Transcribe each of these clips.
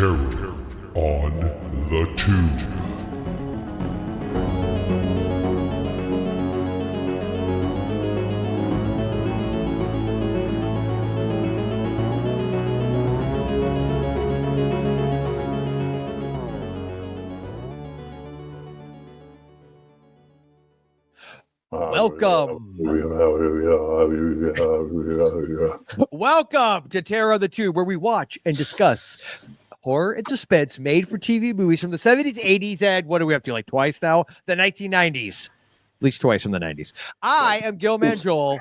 Terror on the Tube. Welcome. Welcome to Terror on the Tube, where we watch and discuss horror and suspense made for TV movies from the 70s, 80s, and what are we up to, like twice now? The 1990s. At least twice from the 90s. I am Gilman Joel,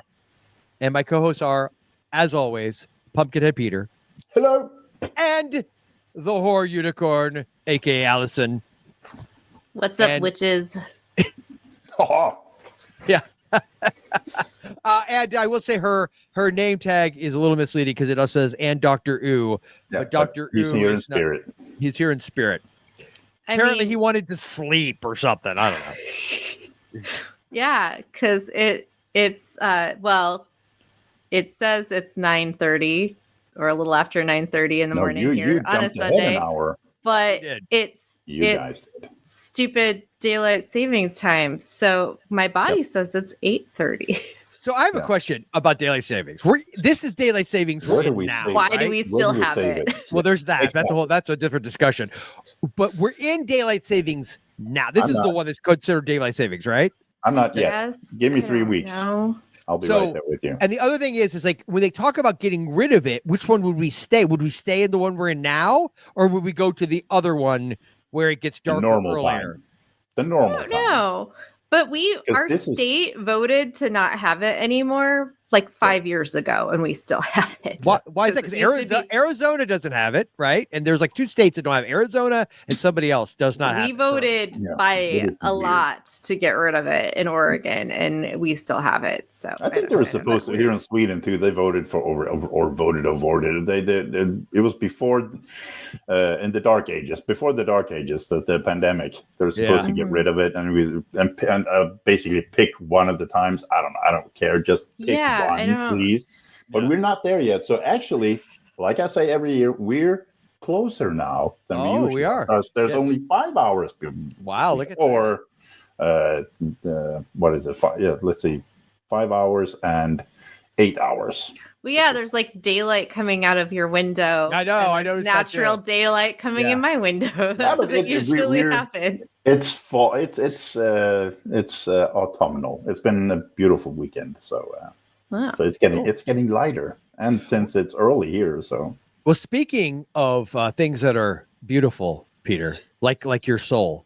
and my co-hosts are, as always, Pumpkinhead Peter. Hello. And the Horror Unicorn, a.k.a. Allison. What's up, witches? Yeah. And I will say her name tag is a little misleading because it also says "and Dr. Ooh," Yeah, but Dr. he's Ooh here in is spirit. He's here in spirit. Apparently, he wanted to sleep or something. I don't know. Yeah, because it says it's 9:30 or a little after 9:30 in the morning here on a Sunday. An hour. But it's stupid daylight savings time. So my body says it's 8:30. So I have a question about daylight savings. This is daylight savings now. Why do we still have it? Well, there's that. That's a different discussion. But we're in daylight savings now. This is the one that's considered daylight savings, right? I'm not yet. Yes, Give me 3 weeks. I'll be right there with you. And the other thing is like when they talk about getting rid of it, which one would we stay? Would we stay in the one we're in now, or would we go to the other one where it gets darker earlier? The normal time. No, but our state voted to not have it anymore like 5 years ago, and we still have it. Why is that? Because Arizona doesn't have it, right? And there's like 2 states that don't have it. Arizona, and somebody else does not have it. We voted by a lot to get rid of it in Oregon, and we still have it. So I think they were supposed to here in Sweden too. They voted for voted it. They did. It was before in the dark ages, the pandemic. They were supposed to get rid of it, and basically pick one of the times. I don't know. I don't care. Just pick one, please. But we're not there yet. So actually, like I say every year, we're closer now than we usually are. There's only 5 hours. Wow, look at or what is it? Let's see, 5 hours and 8 hours. Well, yeah, there's like daylight coming out of your window. I know. I noticed natural daylight coming in my window. That doesn't usually happen. It's fall. It's autumnal. It's been a beautiful weekend. So it's getting lighter, and since it's early here, so. Well, speaking of things that are beautiful, Peter, like your soul.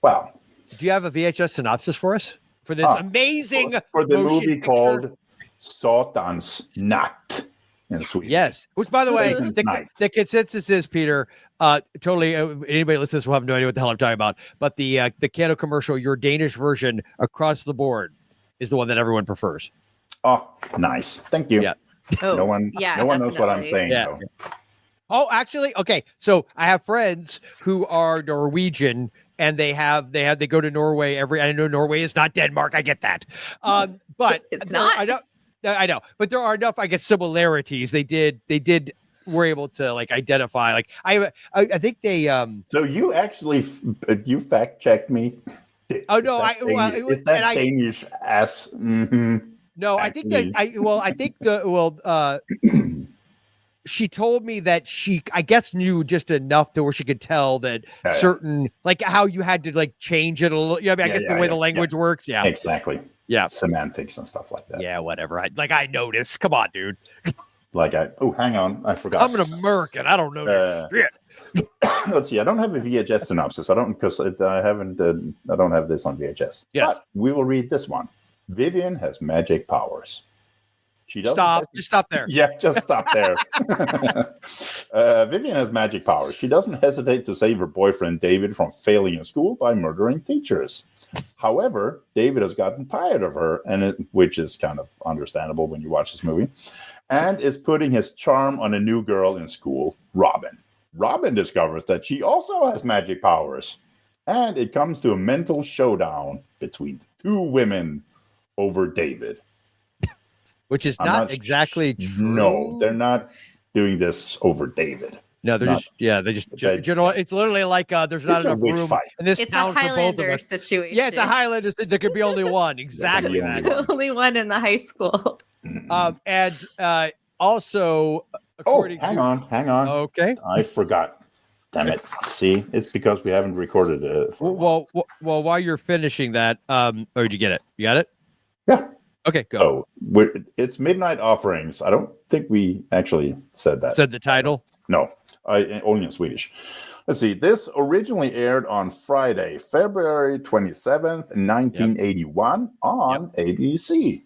Wow. Do you have a VHS synopsis for us for this amazing for the movie called Satanic Panic in Sweden? Yes. Which, by the way, the consensus is, Peter, totally. Anybody listening to this will have no idea what the hell I'm talking about. But the Canon commercial, your Danish version across the board, is the one that everyone prefers. Oh, nice. Thank you. Yeah. No one knows what I'm saying. Yeah. Though. Oh, actually, okay. So I have friends who are Norwegian, and they go to Norway I know Norway is not Denmark. I get that. But it's not. I know. But there are enough, I guess, similarities. They were able to like identify. Like I think they. So you actually you fact checked me. Oh no! Is that Danish ass? Mm-hmm. No, actually. I think she told me that she, I guess, knew just enough to where she could tell that certain, like how you had to like change it a little. Yeah, I guess the way the language works. Yeah, exactly. Yeah, semantics and stuff like that. Yeah, whatever. I noticed. Come on, dude. Hang on, I forgot. I'm an American. I don't know shit. Let's see. I don't have a VHS synopsis. I don't have this on VHS. Yes. But we will read this one. Vivian has magic powers. She doesn't Just stop there. Yeah, just stop there. Vivian has magic powers. She doesn't hesitate to save her boyfriend David from failing in school by murdering teachers. However, David has gotten tired of her, which is kind of understandable when you watch this movie, and is putting his charm on a new girl in school, Robin. Robin discovers that she also has magic powers, and it comes to a mental showdown between the 2 women over David. Which is not exactly true. No, they're not doing this over David. No, they're Not- just they just they- general. It's literally like there's not It's a enough witch room fight. in this It's a town for both of Highlander us. situation. Yeah, it's a Highlander. There could be only one. Exactly only that. one. Only one in the high school. And also, according hang to on. okay. I forgot. Damn it. See, it's because we haven't recorded it. For a while. Well, while you're finishing that, did you get it? You got it? Yeah. Okay, go. So it's Midnight Offerings. I don't think we actually said that. Said the title. No, only in Swedish. Let's see. This originally aired on Friday, February 27th, 1981 on ABC.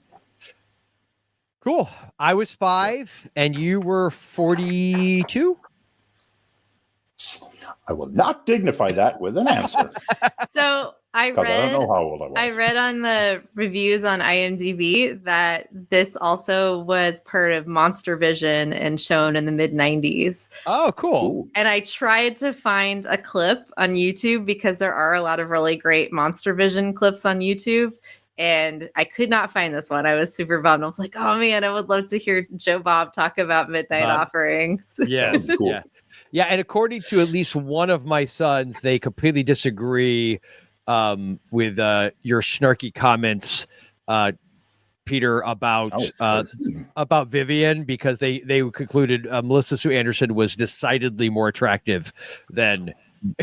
Cool. I was 5 and you were 42. I will not dignify that with an answer So I because I read don't know how old I was. I read on the reviews on IMDb that this also was part of Monster Vision and shown in the mid 90s. Oh, cool. Ooh. And I tried to find a clip on YouTube because there are a lot of really great Monster Vision clips on YouTube. And I could not find this one. I was super bummed. I was like, oh man, I would love to hear Joe Bob talk about Midnight Offerings. Yes. Cool. Yeah. Yeah. And according to at least one of my sons, they completely disagree with your snarky comments, Peter, about Vivian, because they concluded Melissa Sue Anderson was decidedly more attractive than.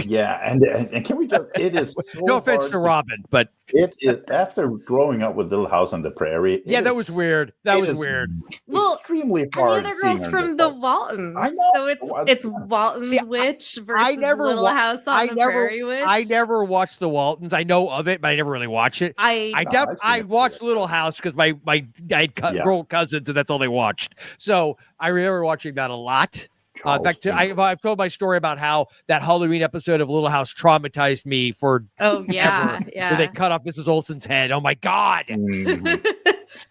Yeah, and can we just? It is so No offense hard to Robin, but it is after growing up with Little House on the Prairie. that was weird. That was weird. Well, extremely And the hard. other seeing girl's her from in the this Waltons. I know. So it's Waltons See, Witch versus Little House on the Prairie Witch. I never watched the Waltons. I know of it, but I never really watched it. I I watched Little House because I had girl cousins, and that's all they watched. So I remember watching that a lot. In fact, I've told my story about how that Halloween episode of Little House traumatized me for yeah. where they cut off Mrs. Olsen's head. Oh my God. Mhm.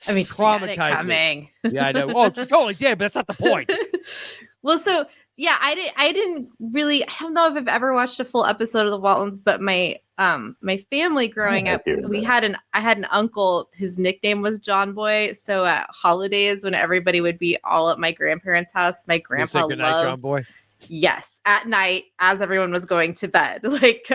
I mean, Traumatized me. coming. Yeah, I know. Oh, she totally did, but that's not the point. Well, so yeah, I didn't really. I don't know if I've ever watched a full episode of the Waltons, but my family growing up, I had an uncle whose nickname was John Boy. So at holidays, when everybody would be all at my grandparents' house, my grandpa Say goodnight, John Boy. Yes, at night as everyone was going to bed, like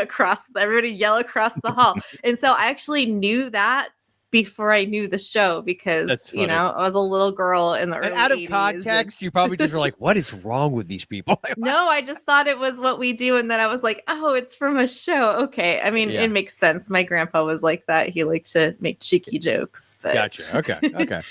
everybody yell across the hall. And so I actually knew that before I knew the show because, I was a little girl in the early 80s. Out of context, you probably just were like, what is wrong with these people? No, I just thought it was what we do. And then I was like, oh, it's from a show. Okay. I mean, It makes sense. My grandpa was like that. He liked to make cheeky jokes. But... Gotcha. Okay.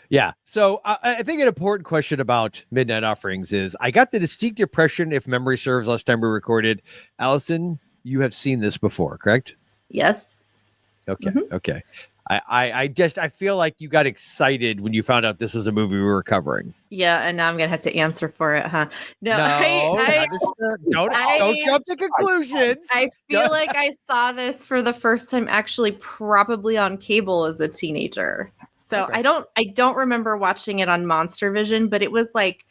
Yeah. So I think an important question about Midnight Offerings is I got the distinct impression, if memory serves, last time we recorded, Allison, you have seen this before, correct? Yes. Okay. Mm-hmm. Okay. I feel like you got excited when you found out this is a movie we were covering. Yeah, and now I'm gonna have to answer for it, huh? No, don't jump to conclusions. I feel like I saw this for the first time actually probably on cable as a teenager. So I don't remember watching it on Monster Vision, but it was like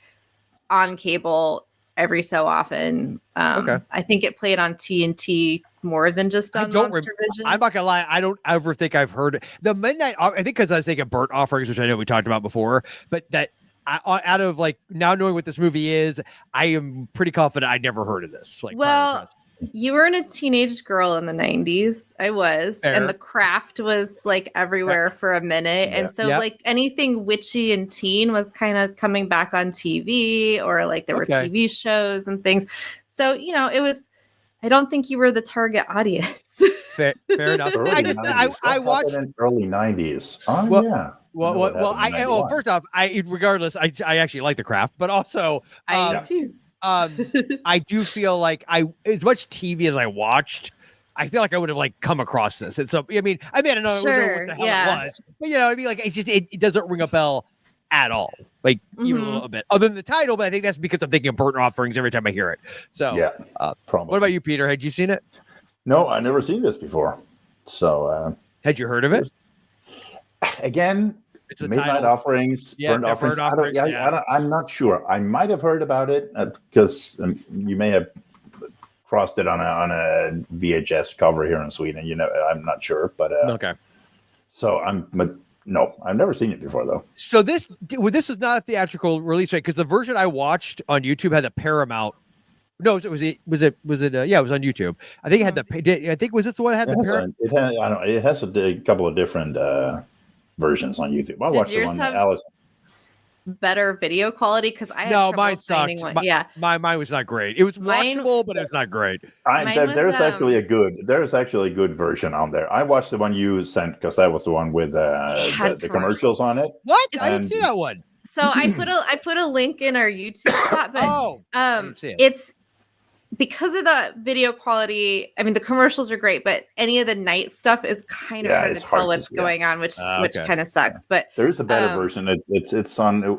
on cable every so often. I think it played on TNT more than just on Monster Vision. I'm not gonna lie, I don't ever think I've heard it. The Midnight. I think because I was thinking Burnt Offerings, which I know we talked about before, but that out of like now knowing what this movie is, I am pretty confident I never heard of this. Like, you weren't a teenage girl in the 90s. I was. Fair. And The Craft was like everywhere for a minute. And so like anything witchy and teen was kind of coming back on TV or like there were TV shows and things. So, it was, I don't think you were the target audience. Fair enough. I watched in early 90s. Oh, yeah. Well, first off, regardless, I actually like The Craft, but also I do too. I do feel like as much TV as I watched, I feel like I would have like come across this. And so, I don't know, I don't know what the hell it was, but like it doesn't ring a bell at all, like even a little bit, other than the title. But I think that's because I'm thinking of Burnt Offerings every time I hear it. So, probably. What about you, Peter? Had you seen it? No, I never seen this before. So, had you heard of it? Again. It's Midnight Offerings, Burnt Offerings. I'm not sure. I might have heard about it because you may have crossed it on a VHS cover here in Sweden. I'm not sure, but okay. So no, I've never seen it before though. So this is not a theatrical release, right? Because the version I watched on YouTube had a Paramount No, was it? Yeah, it was on YouTube. I think it had the. I think was this the one that had the parent? It has a couple of different versions on YouTube. I watched the one that Alice. Better video quality because I no, mine sucked. Yeah, mine was not great. It was watchable, but it's not great. There's actually a good version on there. I watched the one you sent because that was the one with the commercials on it. What? I didn't see that one. So I put a link in our YouTube chat, but I didn't see it. It's because of the video quality. I mean, the commercials are great, but any of the night stuff is kind of hard to tell what's going on, which kind of sucks. But there is a better version. It's on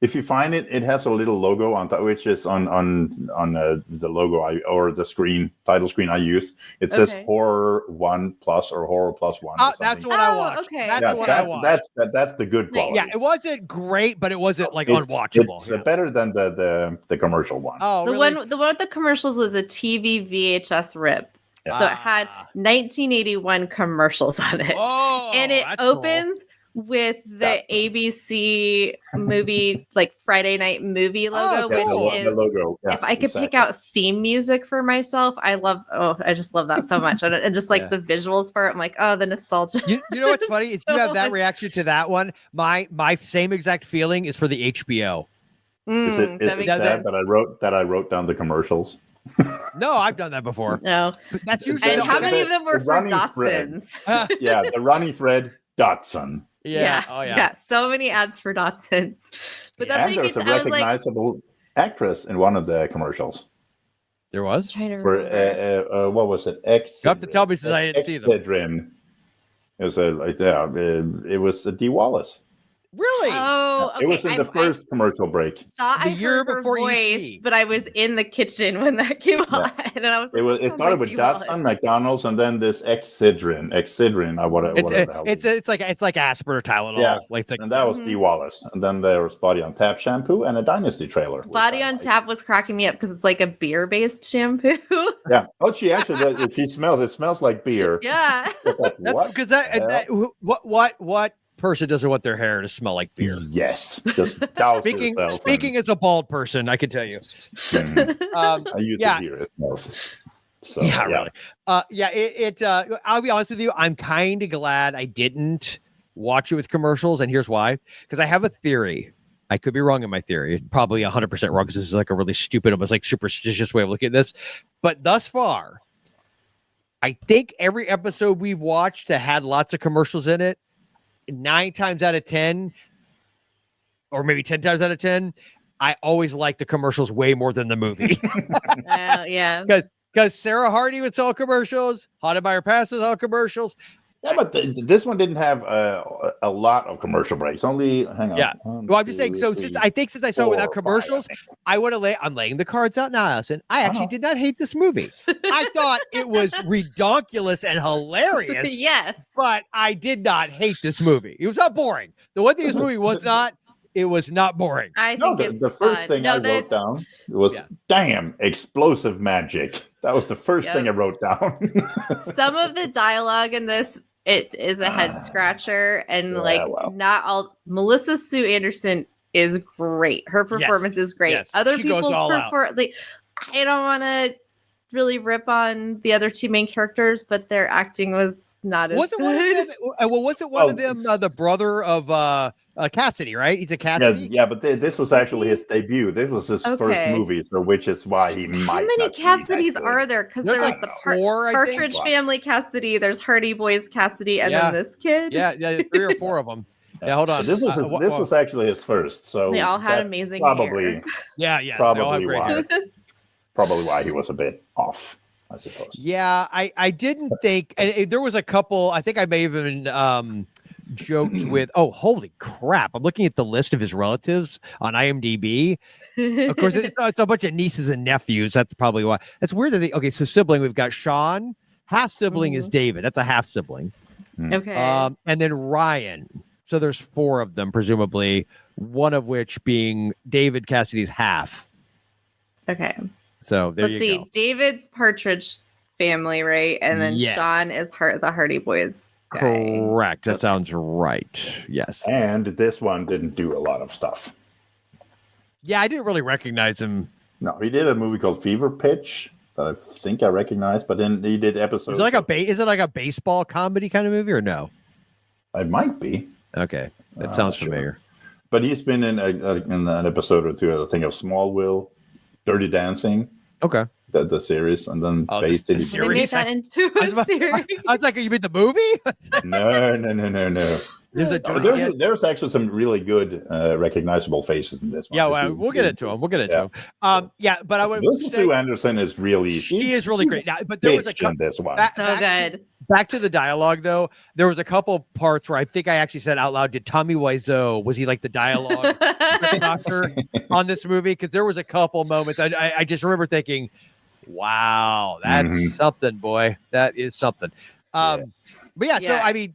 if you find it, it has a little logo on top, which is on the logo or the title screen I used. It says Horror 1 Plus or Horror Plus 1. That's what I watched. Okay. That's what I watched. That's the good quality. Yeah, it wasn't great, but it wasn't like unwatchable. It's better than the commercial one. Oh, the one with the commercials was a TV VHS rip. Yeah. So it had 1981 commercials on it. Oh, and it opens with the ABC movie, like Friday Night Movie logo, which is, if I could pick out theme music for myself, I just love that so much. And just like the visuals for it, I'm like, oh, the nostalgia. You know what's funny? If you have that reaction to that one, my same exact feeling is for the HBO. Is it sad that I wrote down the commercials? No, I've done that before. No, but that's usually. And how many of them were for Dotsons? Yeah, the running Fred Dotson. Yeah. Oh yeah. Yeah. So many ads for Dotsons. But that's there's a recognizable actress in one of the commercials. There was for what was it? You have to tell me since I didn't see them. It was it was Dee Wallace. Really? Oh, okay. It was in the first commercial break. The year before voice, but I was in the kitchen when that came on, and I was. It started with Dotson, McDonald's, and then this Excedrin. It's like aspirin or Tylenol. Yeah, and that was Dee Wallace, and then there was Body on Tap shampoo and a Dynasty trailer. Body on Tap was cracking me up because it's like a beer-based shampoo. Yeah. Oh, she actually she smells. It smells like beer. Yeah. Because what person doesn't want their hair to smell like beer? Yes. Just speaking as a bald person, I can tell you. I use it here. It smells. So, really. I'll be honest with you. I'm kind of glad I didn't watch it with commercials, and here's why. Because I have a theory. I could be wrong in my theory. It's probably 100% wrong because this is like a really stupid, almost like superstitious way of looking at this. But thus far, I think every episode we've watched that had lots of commercials in it, 9 times out of 10, or maybe 10 times out of 10, I always like the commercials way more than the movie. Yeah. Because Sarah Hardy would sell commercials, Haunted by Her Past would sell commercials. Yeah, but this one didn't have a lot of commercial breaks. Only, hang on. Yeah. Well, I'm just saying, so since I saw it without commercials, I'm laying the cards out now, Allison. I actually did not hate this movie. I thought it was redonkulous and hilarious. Yes. But I did not hate this movie. It was not boring. The one thing this movie was not, it was not boring. I think it's the first thing I wrote down was, damn, explosive magic. That was the first thing I wrote down. Some of the dialogue in this, it is a head scratcher, and not all. Melissa Sue Anderson is great. Her performance is great. Yes. Other people's performance, I don't want to really rip on the other two main characters, but their acting was not as good. Wasn't one of them the brother of Cassidy, right? He's a Cassidy. Yeah, but this was actually his debut. This was his first movie, so which is why he might. How many Cassidys are there? Because there was the Partridge Family Cassidy, there's Hardy Boys Cassidy, and then this kid. Yeah, 3 or 4 of them. Yeah, hold on. This was actually his first, so they all had amazing hair. Probably why he was a bit off, I suppose. Yeah, I didn't think, and there was a couple. I think I may have even joked with, oh, holy crap, I'm looking at the list of his relatives on IMDb. Of course, it's a bunch of nieces and nephews. That's probably why. That's weird that so sibling, we've got Sean, half sibling is David. That's a half sibling. Okay. And then Ryan. So there's 4 of them, presumably, one of which being David Cassidy's half. Okay. So there Let's see. go. David's Partridge Family, right? And then Sean is the Hardy Boys guy. Correct. That sounds right. Yes. And this one didn't do a lot of stuff. Yeah, I didn't really recognize him No, he did a movie called Fever Pitch that I think I recognize, but then he did episodes. Is it like a baseball comedy kind of movie or no? It might be. Okay, that sounds sure. familiar. But he's been in an episode or two, I think, of Smallville, Dirty Dancing. Okay. The series, and then based the it. series? They made that into a series. I was like, you mean the movie? No. There's actually some really good recognizable faces in this one. Yeah, well, we'll get into them. But I would Melissa say Sue Anderson is really she is really great. Now, but there was a in this one. Good. Back to the dialogue, though, there was a couple parts where I think I actually said out loud, did Tommy Wiseau, was he like the dialogue doctor on this movie? Because there was a couple moments. I just remember thinking, wow, that's something, boy. That is something. But so, I mean,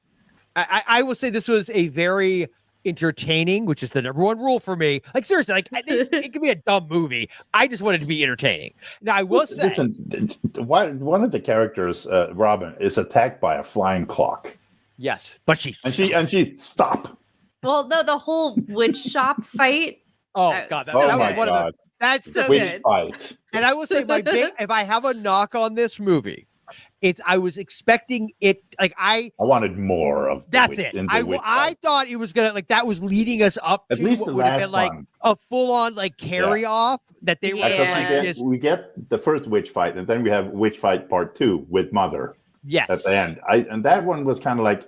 I will say this was a very entertaining, which is the number one rule for me. Like, seriously, like it could be a dumb movie. I just wanted to be entertaining. Now, I will say, listen, one of the characters, Robin, is attacked by a flying clock. Yes, but she stop. Well, no, the whole wood shop fight. Oh God! That's so witch good. Fight. And I will say, if I have a knock on this movie, I was expecting it. Like I wanted more of. That's it. I thought it was gonna that was leading us up at to least what the would have last been like one. A full on carry off that they were we get the first witch fight, and then we have witch fight part 2 with Mother. Yes, at the end. And that one was kind of like,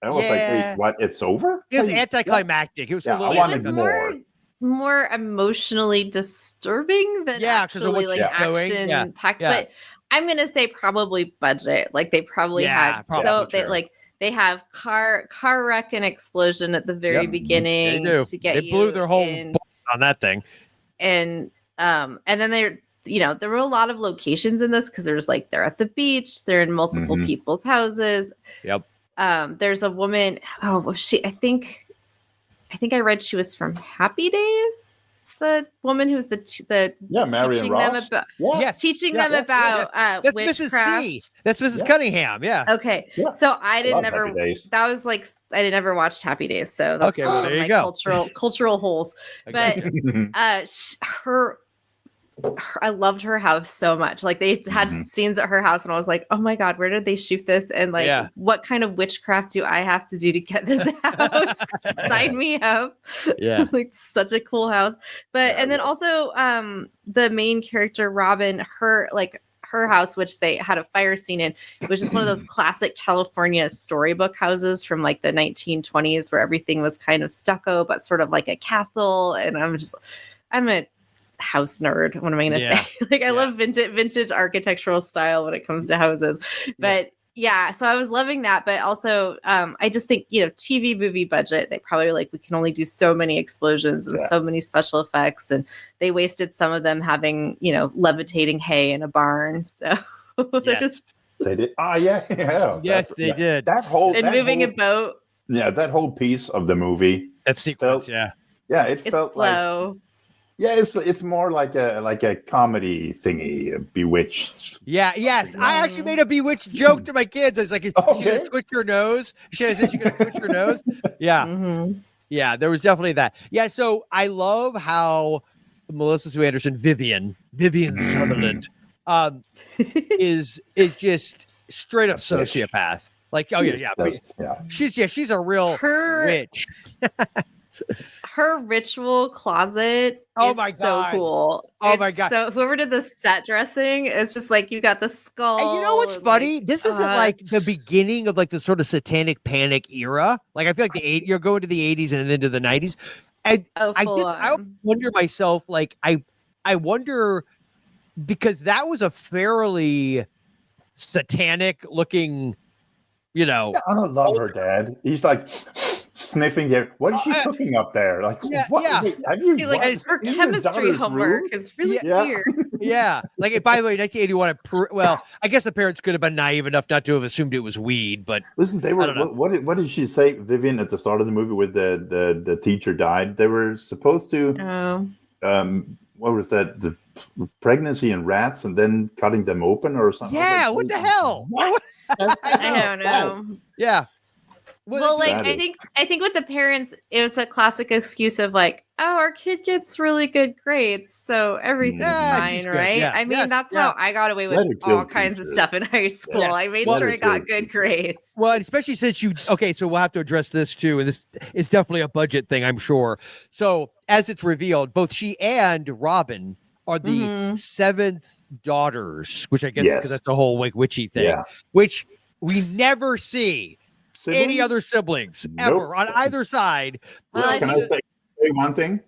I was like, wait, what? It's over? It was anticlimactic. It was a little. I wanted more emotionally disturbing than actually action packed. But I'm gonna say probably budget. Like they probably had they have car wreck and explosion at the very beginning to get they blew their whole on that thing. And then there were a lot of locations in this because they're at the beach, they're in multiple people's houses. Yep. There's a woman. Oh, well, I think I read she was from Happy Days. The woman who's Marion Ross. Teaching them about that's witchcraft. Mrs. C. That's Mrs. Cunningham. Yeah. Okay. Yeah. So I didn't ever. That was I didn't ever watch Happy Days. So that's there you go. Cultural holes. But I loved her house so much. Like they had scenes at her house, and I was like, "Oh my god, where did they shoot this?" And what kind of witchcraft do I have to do to get this house? Sign me up! Yeah, such a cool house. But and then also, the main character Robin, her house, which they had a fire scene in, it was just one of those classic California storybook houses from the 1920s, where everything was kind of stucco, but sort of like a castle. And I'm a house nerd. What am I going to say? I love vintage architectural style when it comes to houses. But so I was loving that. But also, I just think, TV movie budget, they probably we can only do so many explosions and so many special effects. And they wasted some of them having, levitating hay in a barn. So they did. Yeah. Yes, they did. That whole moving a boat. Yeah, that whole piece of the movie. That sequence, it felt slow. It's more like a comedy thingy, Bewitched. Yeah, yes. I actually made a Bewitched joke to my kids. I was like, "Is she gonna twitch your nose?" She said, "She's gonna twitch your nose." Yeah, yeah. There was definitely that. Yeah. So I love how Melissa Sue Anderson, Vivian Sutherland, is just straight up sociopath. She's a real witch. Her ritual closet is so cool. Oh my god. So whoever did the set dressing, it's just you got the skull. And you know what's funny? This isn't the beginning of the sort of Satanic Panic era. I feel like you're going to the 80s and into the 90s. And I wonder myself, I wonder, because that was a fairly satanic looking, I don't love her dad. He's sniffing there. What is she cooking up there? What? Have you? Her chemistry homework is really weird. Yeah. By the way, 1981. Well, I guess the parents could have been naive enough not to have assumed it was weed. But listen, they were. What did she say, Vivian, at the start of the movie, with the teacher died? They were supposed to. What was that? The pregnancy in rats, and then cutting them open or something. Yeah. What the hell? I don't know. Yeah. Well, like That I think with the parents, it was a classic excuse of like, oh, our kid gets really good grades, so everything's she's fine, good. right? Yeah. I mean, Yes. that's Yeah. how I got away with Let her kill all kinds of teachers. stuff in high school. Yes. I made Well, sure I got let her good kill grades. Well, and especially since okay, so we'll have to address this too, and this is definitely a budget thing, I'm sure. So as it's revealed, both she and Robin are the Mhm. seventh daughters, which I guess because Yes. that's the whole like witchy thing, Yeah. which we never see any Siblings? other siblings Nope. ever on either side. Well, So I Can I say one thing?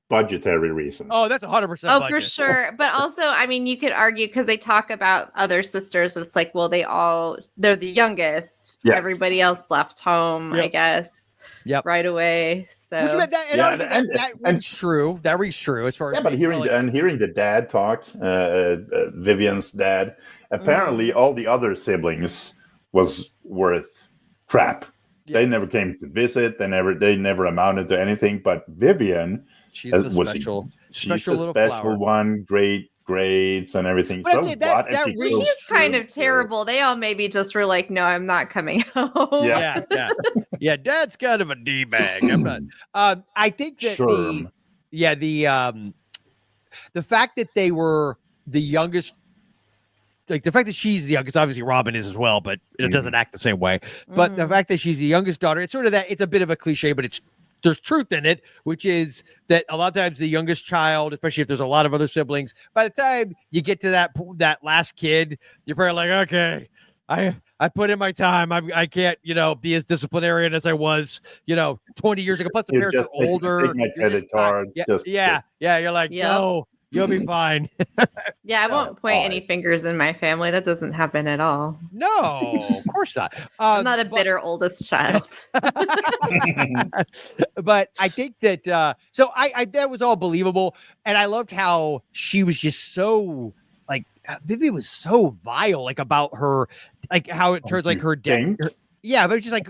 Budgetary reasons. oh, that's 100% Oh, budget. for sure. But also, I mean, you could argue because they talk about other sisters. It's like, well, they're the youngest. Yeah. Everybody else left home, I Yep. guess. Yep. Right away. So Which, that, and Yeah, honestly, and- that rings true. That rings true as far as Yeah, but me hearing telling- hearing the dad talk, Vivian's dad, apparently all the other siblings was worth crap. They Yes. never came to visit. They never amounted to anything. But Vivian, she's the was- special, she's special a little special flower. one. Great grades and everything. But So I'm saying that- what? And that she rings goes he's kind through- of terrible. They all maybe just were like, no, I'm not coming home. Yeah. Yeah. Dad's kind of a d bag. I'm not. I think that Sherm. the fact that they were the youngest, like the fact that she's the youngest, obviously Robin is as well, but it doesn't act the same way. But the Mhm. fact that she's the youngest daughter, it's sort of that. It's a bit of a cliche, but there's truth in it, which is that a lot of times the youngest child, especially if there's a lot of other siblings, by the time you get to that last kid, you're probably like, okay, I put in my time. I can't, be as disciplinarian as I was, 20 years ago. Plus the You parents just are take- older. take my You're credit just not- card, Yeah, just- yeah. You're like, Yep. no, you'll be fine. Yeah, I won't point any fine. fingers in my family. That doesn't happen at all. No, of course not. I'm not a But- bitter oldest child. but I think that so I that was all believable, and I loved how she was just so like Vivian was so vile, like about her, like how it turns like her dad. think? Yeah, but it's just like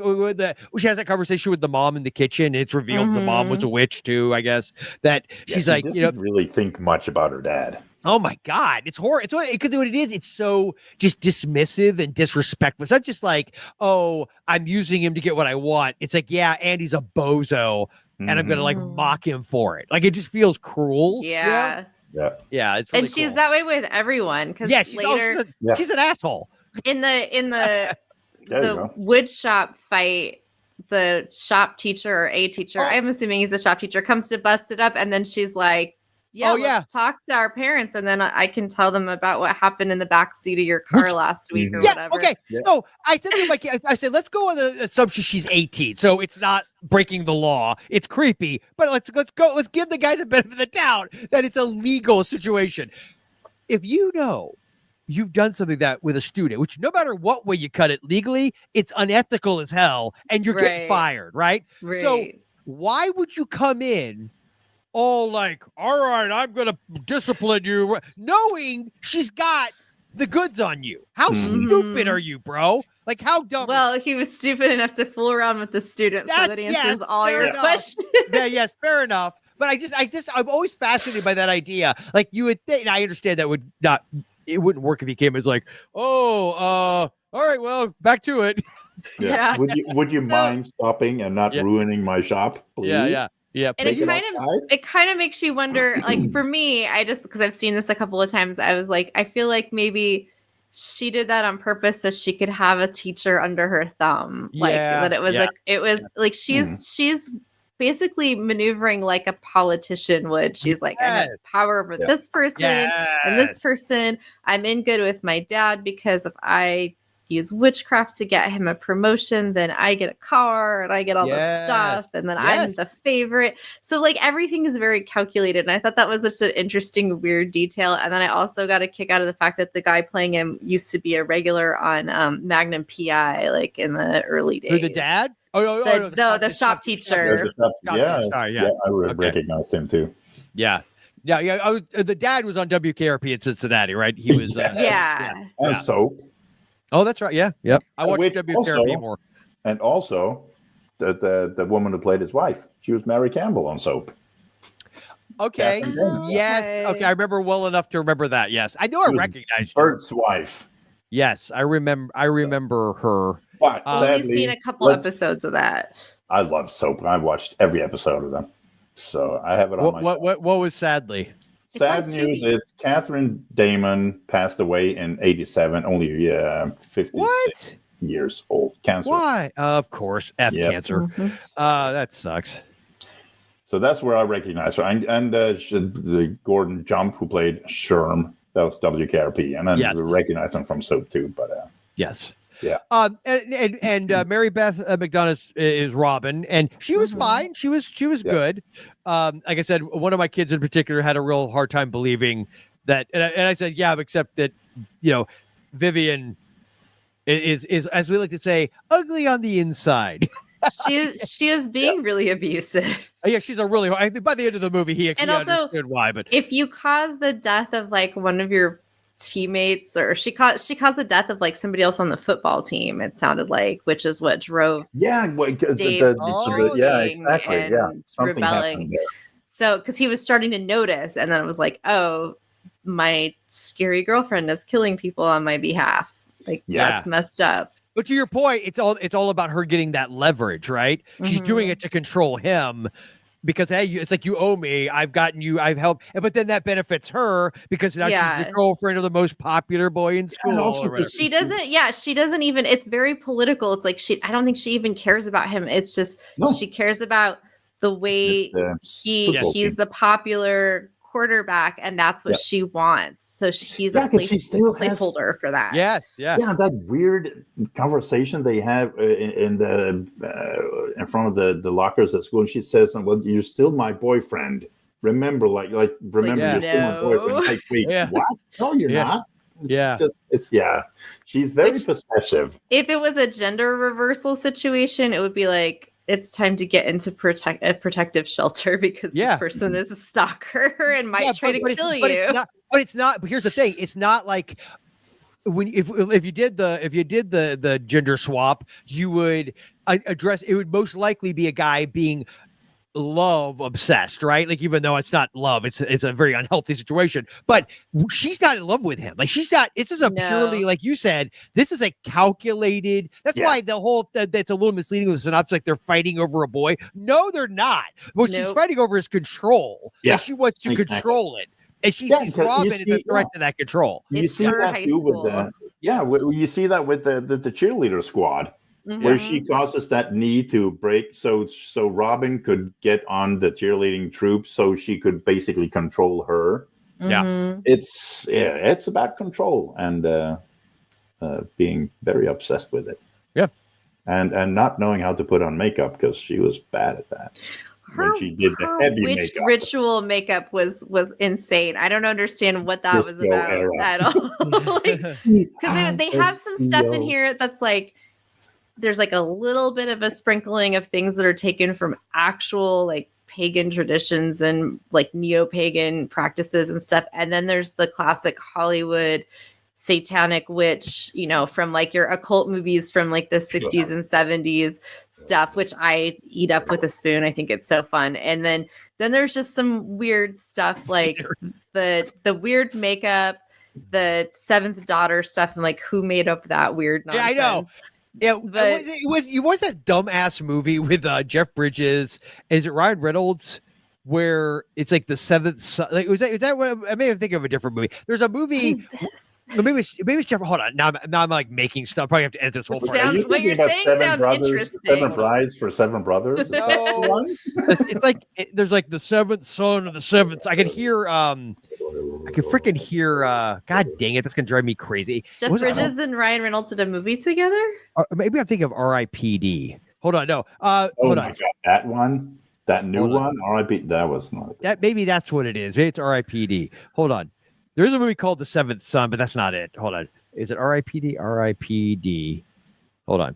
she has that conversation with the mom in the kitchen. And it's revealed the mom was a witch too. I guess that Yeah, she's she like, doesn't really think much about her dad. oh my God, it's horrible. It's because what it is, it's so just dismissive and disrespectful. It's not just like, oh, I'm using him to get what I want. It's like, yeah, Andy's a bozo, and I'm gonna like Mhm. mock him for it. Like it just feels cruel. Yeah. Yeah. It's really And she's cool. that way with everyone. Because Yeah, later she's an asshole. in the There you the go. wood shop fight, the shop teacher or a teacher, I'm assuming he's a shop teacher, comes to bust it up, and then she's like, yeah, Oh, yeah. let's talk to our parents, and then I can tell them about what happened in the back seat of your car last week or Yeah. whatever. Okay. Yeah. So I said to my kids, I said, let's go on the assumption she's 18, so it's not breaking the law. It's creepy, but let's go. Let's give the guy the benefit of the doubt that it's a legal situation. If you've done something that with a student, which no matter what way you cut it legally, it's unethical as hell, and you're getting Right. fired, right? Right. So why would you come in all like, all right, I'm gonna discipline you, knowing she's got the goods on you? How Mhm. stupid are you, bro? Like how dumb? Well, he was stupid enough to fool around with the student so that he Yes, answers all fair your enough. questions. Yeah, yes, fair enough. But I'm always fascinated by that idea. Like you would think, and I understand that it wouldn't work if he came as like, all right, well, back to it. Yeah. Would you So- mind stopping and not Yeah. ruining my shop, please? Yeah. And Take it kind of makes you wonder, like for me, because I've seen this a couple of times, I was like, I feel like maybe she did that on purpose so she could have a teacher under her thumb. Like Yeah, that it was like she's basically maneuvering like a politician would. She's like, I have Yes. power over Yeah. this person and this person. I'm in good with my dad because if I use witchcraft to get him a promotion, then I get a car and I get all this stuff, and then I'm Yes. the favorite. So like everything is very calculated, and I thought that was such an interesting, weird detail. And then I also got a kick out of the fact that the guy playing him used to be a regular on Magnum PI, like in the early days. Who, the dad? The shop teacher. There's a shop- Yeah. yeah, Sorry, yeah, I would Okay. recognize him too. Yeah. The dad was on WKRP in Cincinnati, right? He was. Yeah. And Yeah. soap, Oh, that's right. Yeah. Yep. I watched Which WKRP also- more. and also the woman who played his wife. She was Mary Campbell on Soap. Okay. Catherine James. Yes. Okay. I remember well enough to remember that. Yes. I know I She was recognized her. Bert's wife. Yes. I remember her. But Only sadly, seen a couple episodes of that. I love soap. I watched every episode of them, so I have it on my. What was sadly? Sad news is Catherine Damon passed away in '87, only 56 years old. Cancer. Why? Of course, cancer. Mm-hmm. That sucks. So that's where I recognize her. And the Gordon Jump, who played Sherm, that was WKRP. And I recognize him from Soap too. But yes. Yeah. And Mary Beth McDonough is Robin, and she was fine. She was good. Like I said, one of my kids in particular had a real hard time believing that, and I said, yeah, except that, Vivian is as we like to say, ugly on the inside. She is being really abusive. Yeah, she's a really. I think by the end of the movie, he understood why. But if you cause the death of like one of your teammates, or she caused the death of like somebody else on the football team, it sounded like, which is what drove exactly and rebelling. So because he was starting to notice, and then it was like, oh, my scary girlfriend is killing people on my behalf. Like that's messed up. But to your point, it's all about her getting that leverage, right? She's doing it to control him. Because hey, it's like, you owe me. I've gotten you. I've helped. But then that benefits her because now she's the girlfriend of the most popular boy in school. She doesn't. Yeah, she doesn't even. It's very political. It's like I don't think she even cares about him. It's just she cares about the way he's the popular quarterback, and that's what she wants. So he's a placeholder for that. Yes, yeah. That weird conversation they have in front of the lockers at school, and she says, "Well, you're still my boyfriend. Remember, you're still my boyfriend." Like, wait, what? No, you're not. She's very possessive. If it was a gender reversal situation, it would be like, it's time to get into a protective shelter because this person is a stalker and might try to kill you. But it's not. But here's the thing: it's not like if you did the gender swap, you would address. It would most likely be a guy being love obsessed, right? Like, even though it's not love, it's a very unhealthy situation. But she's not in love with him. Like, she's not. It's just purely, like you said, this is a calculated. That's why the whole that's a little misleading with the synopsis. Like, they're fighting over a boy. No, they're not. What she's fighting over is control. Yeah, and she wants to control it. And she sees Robin as a threat to that control. You see that too with the you see that with the cheerleader squad. Where she causes that need to break, so Robin could get on the cheerleading troop, so she could basically control her. Yeah, it's about control and being very obsessed with it. Yeah, and not knowing how to put on makeup because she was bad at that. When she did the heavy makeup. Ritual makeup was insane. I don't understand what that was about at all. Because they have some stuff in here that's like. There's like a little bit of a sprinkling of things that are taken from actual like pagan traditions and like neo-pagan practices and stuff. And then there's the classic Hollywood satanic witch, from like your occult movies from like the 60s and 70s stuff, which I eat up with a spoon. I think it's so fun. And then there's just some weird stuff like the weird makeup, the seventh daughter stuff, and like who made up that weird nonsense. Yeah, I know. Yeah, but it was that dumbass movie with Jeff Bridges. Is it Ryan Reynolds where it's like the seventh son? Like, is that what I may have thinking of a different movie? There's a movie. Maybe it's Jeff. Hold on. Now I'm like making stuff. Probably have to edit this whole part. What you're saying sounds interesting. Seven brides for seven brothers. No. It's like there's like the seventh son of the seventh. I can hear. I can freaking hear. God dang it! That's gonna drive me crazy. Jeff Bridges and Ryan Reynolds did a movie together. Or maybe I'm thinking of R.I.P.D. Hold on, no. Hold on. God, that one, that new one, R.I.P. That was not. That maybe that's what it is. Maybe it's R.I.P.D. Hold on. There's a movie called The Seventh Son, but that's not it. Hold on. Is it R.I.P.D.? R.I.P.D. Hold on.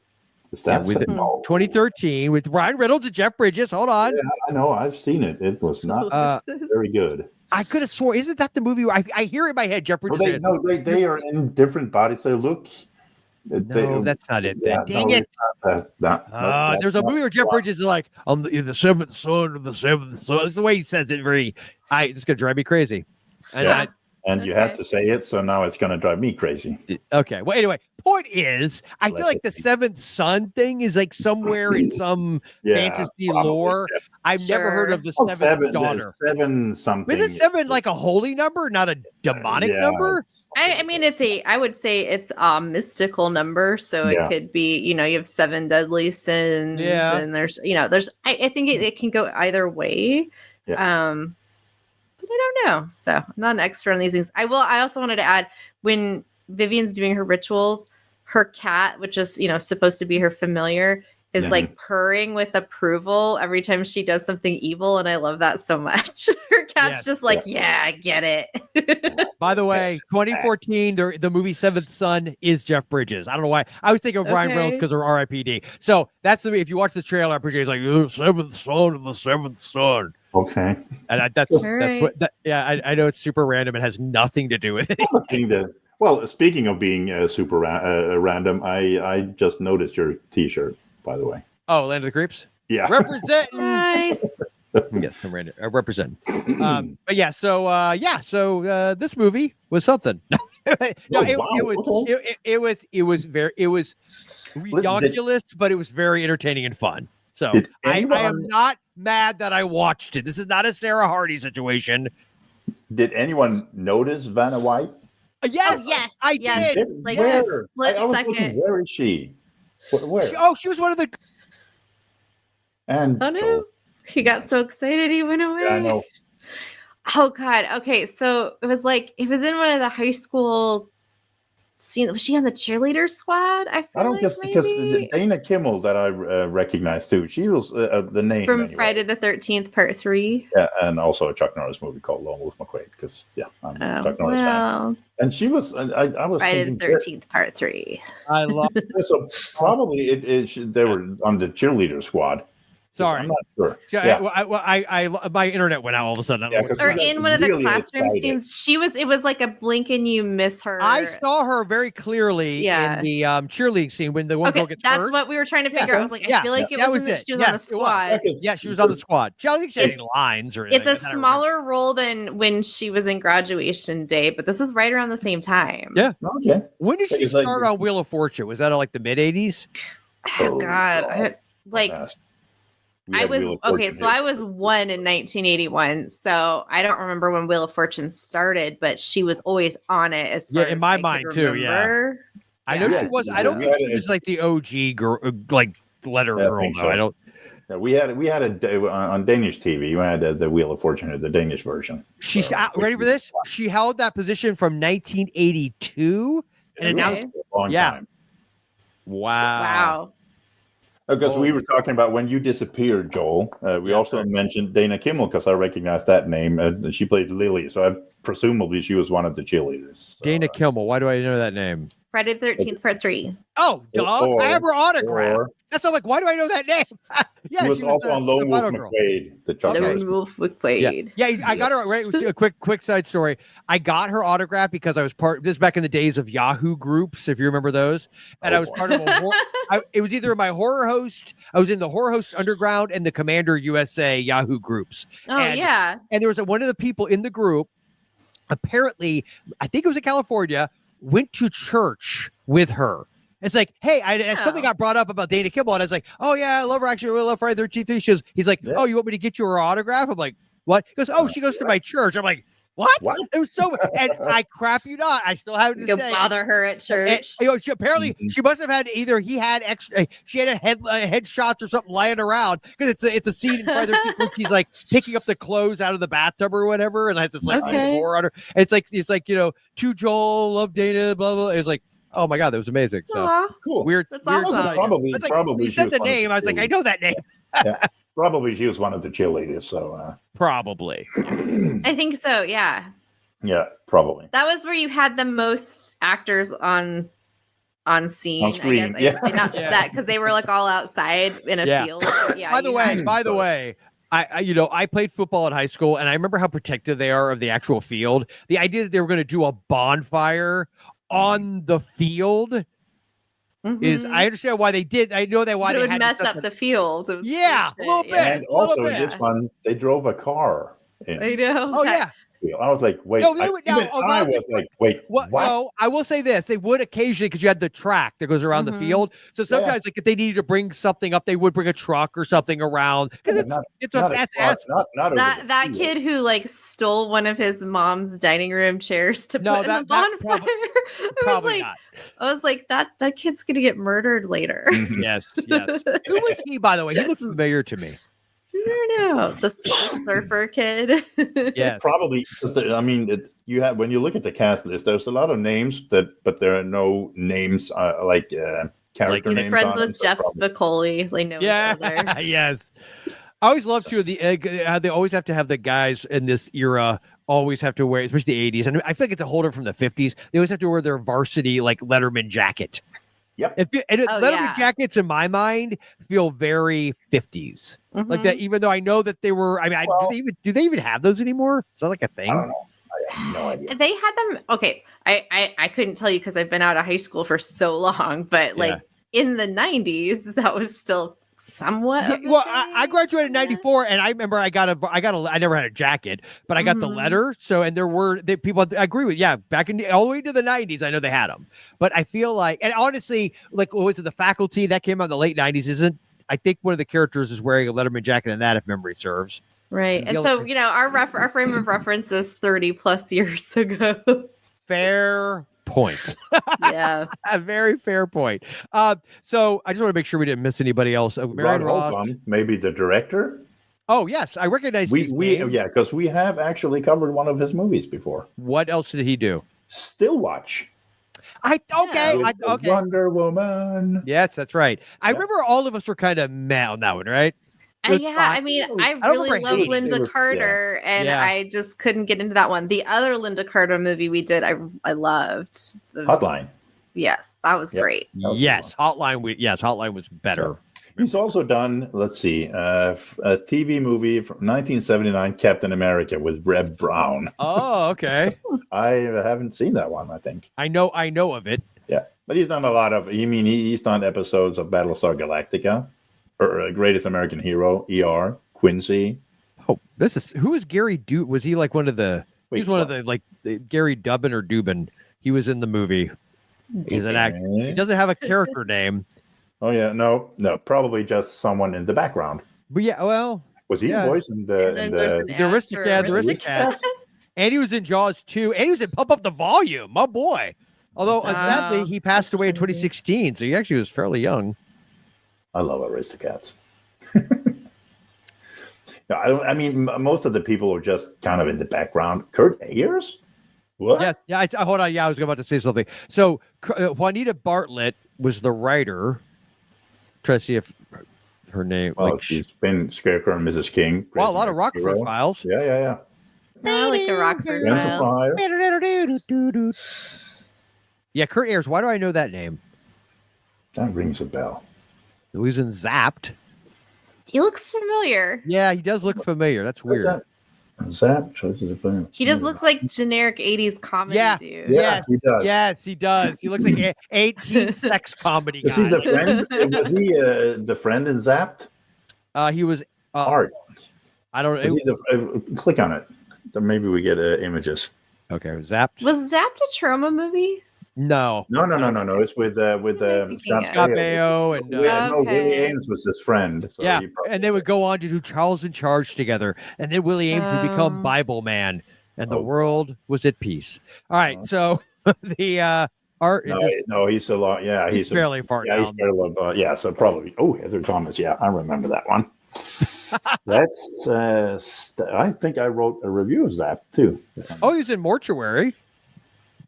Is that 2013 with Ryan Reynolds and Jeff Bridges? Hold on. Yeah, I know. I've seen it. It was not very good. I could have sworn. Isn't that the movie? I hear in my head Jeff Bridges. They are in different bodies. They look. No, that's not it. Dang it! There's a movie where Jeff Bridges is like, "I'm the seventh son of the seventh son." That's the way he says it. It's gonna drive me crazy. And And you had to say it, so now it's going to drive me crazy. Okay. Well, anyway, point is, I feel like the seventh son thing is like somewhere in some fantasy probably, lore. yeah. I've never heard of the seventh daughter. Seven something. Is it seven like a holy number, not a demonic number? I mean, I would say it's a mystical number. So it could be, you have 7 deadly sins. Yeah. And I think it can go either way. Yeah. But I don't know. So I'm not an expert on these things. I also wanted to add, when Vivian's doing her rituals, her cat, which is, supposed to be her familiar, is like purring with approval every time she does something evil. And I love that so much. Her cat's just like, I get it. By the way, 2014, the movie Seventh Son is Jeff Bridges. I don't know why. I was thinking of Ryan Reynolds because of RIPD. So that's if you watch the trailer, I'm pretty sure he's like, the seventh son of the seventh son. Okay. And that's what, I know it's super random. It has nothing to do with it. Well, speaking of being super random, I just noticed your T-shirt, by the way. Oh, Land of the Creeps? Yeah. Representing. Nice. Yes, I'm ready. I represent. But yeah, so this movie was something. It was ridiculous, but it was very entertaining and fun. So I am not mad that I watched it. This is not a Sarah Hardy situation. Did anyone notice Vanna White? Yes, yes, I did. Like where? a split I was second. looking, where is she? Where? She was one of the. And oh no, he got so excited he went away. Yeah, I know. Oh God. Okay, so it was in one of the high school scenes. Was she on the cheerleader squad? I don't guess because Dana Kimmell that I recognize too. She was the name from anyway. Friday the 13th Part 3. Yeah, and also a Chuck Norris movie called Lone Wolf McQuade. Because I'm a Chuck Norris fan. And she was. I was Friday thinking, the 13th Part 3. I love. So probably they were on the cheerleader squad. Sorry, I'm not sure. My internet went out all of a sudden. Or in one of the classroom scenes, it was like a blink and you miss her. I saw her very clearly in the cheerleading scene when the one girl gets hurt. That's what we were trying to figure out. I was like, I feel like it wasn't that she was on the squad. Yeah, she was on the squad. I don't think she had any lines or anything. It's a smaller role than when she was in Graduation Day, but this is right around the same time. Yeah. Okay. When did she start on Wheel of Fortune? Was that like the mid 80s? Oh God. I was 1 in 1981, so I don't remember when Wheel of Fortune started, but she was always on it. As far as in my mind too. Yeah, I know she was. I don't think she was like the OG girl, like letter girl. So. I don't. Yeah, we had on Danish TV. We had the Wheel of Fortune, the Danish version. She's ready for this. She held that position from 1982 and announced. Long time. Wow. Because we were talking about when you disappeared, Joel. We also mentioned Dana Kimmell because I recognized that name. She played Lily, so presumably she was one of the cheerleaders. So, Dana Kimmell. Why do I know that name? Friday the 13th Part 3. Oh, duh! I have her autograph. That's not like. Why do I know that name? Yeah, she was also on Lone Wolf McQuade. Lone Wolf McQuade. Yeah, I got her. Right, a quick side story. I got her autograph because I was this is back in the days of Yahoo groups, if you remember those. And I was part of a. It was either my horror host. I was in the horror host underground and the Commander USA Yahoo groups. And there was one of the people in the group. Apparently, I think it was in California. Went to church with her. It's like, hey, something got brought up about Dana Kimmell, and I was like, oh yeah, I love her. Actually, I love Friday the 13th. He's like, oh, you want me to get you her autograph? I'm like, what? He goes, oh, she goes to my church. I'm like, what? It was so, and I crap you not, I still have to go bother her at church. And, she must have had either she had headshots or something lying around because it's a scene in Friday the 13th where she's like picking up the clothes out of the bathtub or whatever, and has this like score on her. And it's like to Joel, love Dana, blah blah. It was like, oh my God, that was amazing. So cool. Weird. That's awesome. Probably. You said the name. I was like, I know that name. Yeah. Probably she was one of the cheerleaders. So probably. I think so. Yeah. Yeah, probably. That was where you had the most actors on scene. On screen. I guess I would say not that because they were like all outside in a field. Yeah. By the way. I played football in high school, and I remember how protective they are of the actual field. The idea that they were going to do a bonfire on the field is, I understand why they did. I know why they would mess up the field. Yeah, a little bit. And also in this one, they drove a car in. I know. Oh yeah. feel. I was like, wait. No, they would- now, even I around the- was like, wait, what? No, I will say this: they would occasionally, because you had the track that goes around the field. So sometimes, like if they needed to bring something up, they would bring a truck or something around because it's a fast ass. Not That kid who like stole one of his mom's dining room chairs to put in the bonfire. Probably not. I was like, that kid's gonna get murdered later. Yes. Who was he, by the way? He looked familiar to me. I don't know. The surfer kid. Yes. Probably. I mean, you have when you look at the cast list, there's a lot of names but there are no names character He's names. friends on with it, so Jeff probably- Spicoli. They know each other. Yes. I always love to how they always have to have the guys in this era always have to wear, especially the 80s. And I feel like it's a holder from the 50s. They always have to wear their varsity like Letterman jacket. Yep. Letterman jackets in my mind feel very 50s. Like that, even though I know that they were, I mean, do they even have those anymore? Is that like a thing? I don't know. I have no idea. They had them. Okay. I couldn't tell you because I've been out of high school for so long, but like in the 90s, that was still somewhat. Well, I graduated in 94 and I remember I never had a jacket, but I got the letter. So, and there were people, I agree with, back in all the way to the 90s, I know they had them, but I feel like, and honestly, like, what was it, The Faculty that came out in the late 90s? I think one of the characters is wearing a Letterman jacket in that, if memory serves. Right. And so, our frame of reference is 30 plus years ago. Fair point. Yeah. A very fair point. So I just want to make sure we didn't miss anybody else. Marion Ross. Holcomb, maybe the director. Oh, yes. I recognize his name. Yeah, because we have actually covered one of his movies before. What else did he do? Still Watch. Okay. Wonder Woman. Yes, that's right. I remember all of us were kind of mad on that one, right? I mean, I really love Linda Carter, and I just couldn't get into that one. The other Linda Carter movie we did, I loved. Hotline. Yes, that was great. Yes, Hotline was better. He's also done, let's see, a TV movie from 1979, Captain America with Reb Brown. Oh, okay. I haven't seen that one, I think. I know of it. Yeah, but he's done a lot of, he's done episodes of Battlestar Galactica, or Greatest American Hero, ER, Quincy. Oh, who is Gary was he like one of the, he was one of the, like, Gary Dubin or Dubin. He was in the movie. He's an actor. He doesn't have a character name. Oh, yeah. No, probably just someone in the background. But yeah, well. Was he a voice in the Aristocats? And he was in Jaws 2. And he was in Pump Up the Volume. My boy. Although, sadly, he passed away in 2016. So he actually was fairly young. I love Aristocats. I mean, most of the people are just kind of in the background. Kurt Ayers? What? Yeah. Hold on. Yeah, I was about to say something. So Juanita Bartlett was the writer. Try to see if her name. Well, she's been Scarecrow and Mrs. King. Well, a lot of Rockford Files. Yeah. I like the Rockford Files. Yeah, Kurt Ayers. Why do I know that name? That rings a bell. He was in Zapped. He looks familiar. Yeah, he does look familiar. That's weird. Zapped? He just looks like generic 80s comedy dude. Yes, he does. Yes, he does. He looks like 18 sex comedy guy. Is he the friend? Was he the friend in Zapped? He was Art. I don't know. Click on it. Then maybe we get images. Okay, Zapped. Was Zapped a trauma movie? No. It's with Scott Baio and Willie Ames was his friend. So and they would go on to do Charles in Charge together, and then Willie Ames would become Bible Man, and the world was at peace. All right, so the art. No, he's so long. Yeah, he's fairly far down. He's fairly low. Yeah, so probably. Oh, Heather Thomas. Yeah, I remember that one. That's. I think I wrote a review of that too. Oh, he was in Mortuary.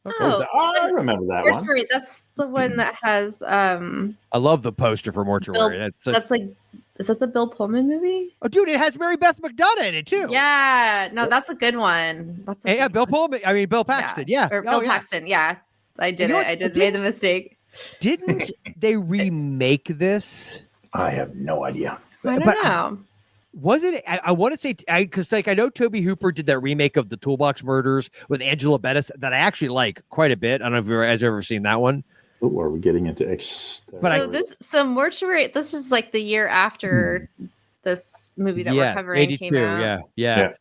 Okay. I remember that Mortuary, one. That's the one that has. I love the poster for Mortuary. That's like, is that the Bill Pullman movie? Oh, dude, it has Mary Beth McDonough in it too. Yeah, no, that's a good one. Bill Pullman. I mean, Bill Paxton. Yeah, Bill Paxton. Yeah, I did it. I made the mistake. Didn't they remake this? I have no idea. I don't know. Was it? I want to say because I know Tobe Hooper did that remake of the Toolbox Murders with Angela Bettis that I actually like quite a bit. I don't know if you guys ever seen that one. Oh, are we getting into so Mortuary? This is like the year after this movie that we're covering 82, came out. Yeah.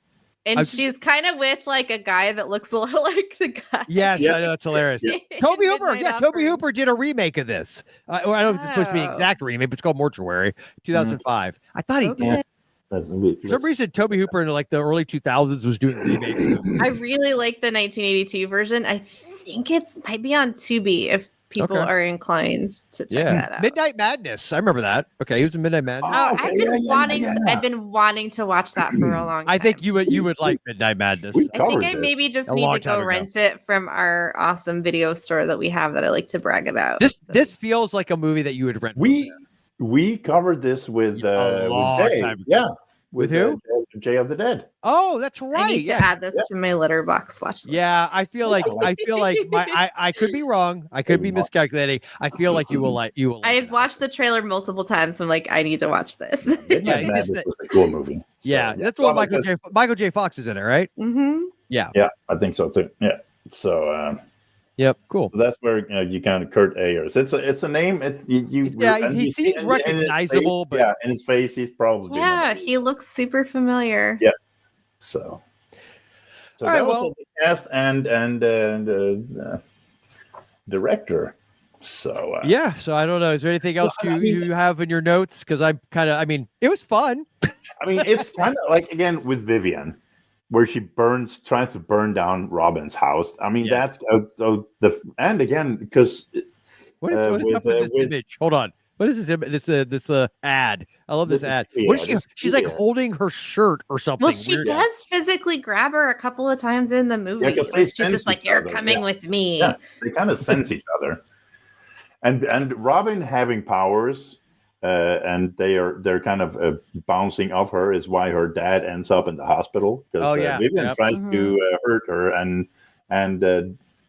And she's kind of with like a guy that looks a little like the guy. Yes, Yeah. I know, that's hilarious. Yeah. Toby Hooper, Midnight Toby Opera. Hooper did a remake of this. I don't know if it's supposed to be an Oh. exact remake, but it's called Mortuary, 2005. I thought he Okay. did. For some reason, Toby Hooper in like the early 2000s was doing remakes. I really like the 1982 version. I think it might be on Tubi if people Okay. are inclined to check that out. Midnight Madness. I remember that. Okay, he was in Midnight Madness. Oh, Okay, I've been wanting to watch that for a long time. I think you would like Midnight Madness. We I think covered I this. maybe just a need long to time go ago. rent it from our awesome video store that we have that I like to brag about. This feels like a movie that you would rent. We covered this with long Jay. time ago. Yeah. With who? Jay of the Dead. Oh, that's I right. need to add this to my letterbox watch list. Yeah, I feel like I could be wrong. I could be miscalculating. I feel like you will like I've watched the trailer multiple times. I'm like, I need to watch this. Midnight it's just Madness was a cool movie. Yeah, So, that's what Well, Michael J. Fox is in it, right? Mm-hmm. Yeah. Yeah, I think so too. Yeah. So Yep. Cool. that's where you kind of Kurt Ayers. It's a name. It's you. Yeah, he you see seems in his recognizable, face, but yeah, in his face, he's probably Yeah, he looks super familiar. Yeah. So All right, that was well- the cast and director. So yeah. So I don't know. Is there anything else you have in your notes? Because I'm kind of. I mean, it was fun. I mean, it's kind of like again with Vivian, where she tries to burn down Robin's house. I mean, Yeah. that's and again because What is up with this with- image? Hold on. What is this image? This ad. I love this This is- ad. yeah, What is she? this is She's like weird. holding her shirt or something. Well, she weird. does physically grab her a couple of times in the movie. 'cause they She's sense just like, each "You're other, coming yeah. with me." Yeah, they kind of sense each other, and Robin having powers, and they're kind of bouncing off her is why her dad ends up in the hospital because Oh, yeah. Vivian Yep. tries to hurt her and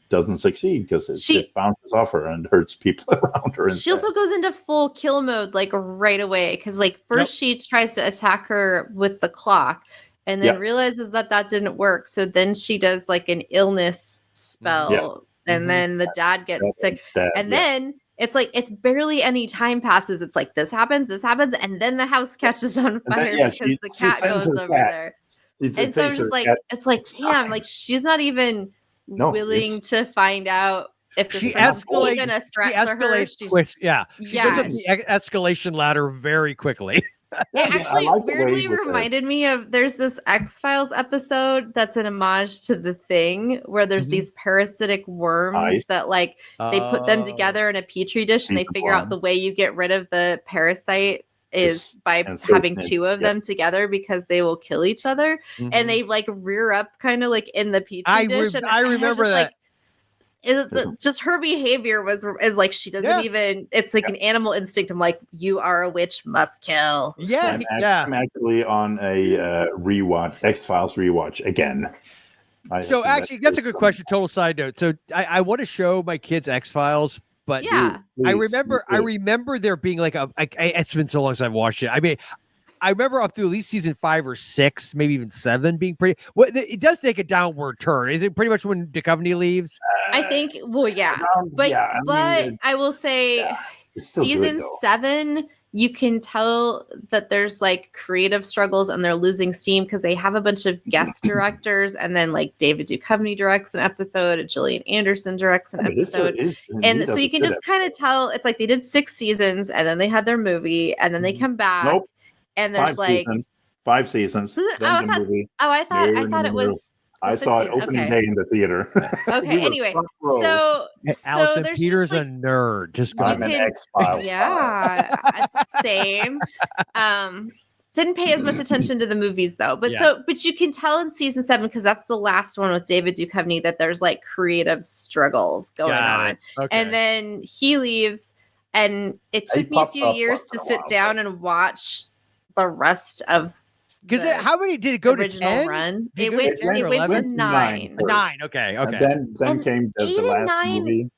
doesn't succeed because it bounces off her and hurts people around her. She instead. also goes into full kill mode like right away because like first she tries to attack her with the clock and then realizes that didn't work. So then she does like an illness spell and then the dad gets sick and then it's like it's barely any time passes. It's like this happens, and then the house catches on fire because the cat goes over there. And so I'm just like, it's like, damn, like she's not even willing to find out if this She person's escalates. even a threat She to her. escalates. She goes up the escalation ladder very quickly. It actually weirdly reminded me of there's this X-Files episode that's an homage to The Thing where there's these parasitic worms that like they put them together in a petri dish and they figure out the way you get rid of the parasite is by having two of them together because they will kill each other and they like rear up kind of like in the petri dish. And I remember that. Just her behavior is like she doesn't even. It's like an animal instinct. I'm like, you are a witch, must kill. Yes, I'm actually on a rewatch, X-Files rewatch again. So actually, that's a good question. Total side note. So I want to show my kids X-Files. But I remember there being like it's been so long since I've watched it. I mean, I remember up to at least season 5 or 6, maybe even 7 being pretty. Well, it does take a downward turn. Is it pretty much when Duchovny leaves? I think. Well, yeah, but I will say season 7. You can tell that there's like creative struggles and they're losing steam because they have a bunch of guest directors and then like David Duchovny directs an episode and Gillian Anderson directs an episode. And so you can just kind of tell it's like they did 6 seasons and then they had their movie and then they come back and there's 5 seasons. I thought it was. I saw it opening day in the theater. Okay. Anyway, so Allison there's Peter's just, like, a nerd. Just go. I'm an X-Files. Yeah, same. Didn't pay as much attention to the movies though, but but you can tell in season 7 because that's the last one with David Duchovny that there's like creative struggles going on, and then he leaves, and it took me a few years to sit down and watch the rest of. Because how many did it go to 10? Run. It went to 9. 9. Okay. And then came the last movie.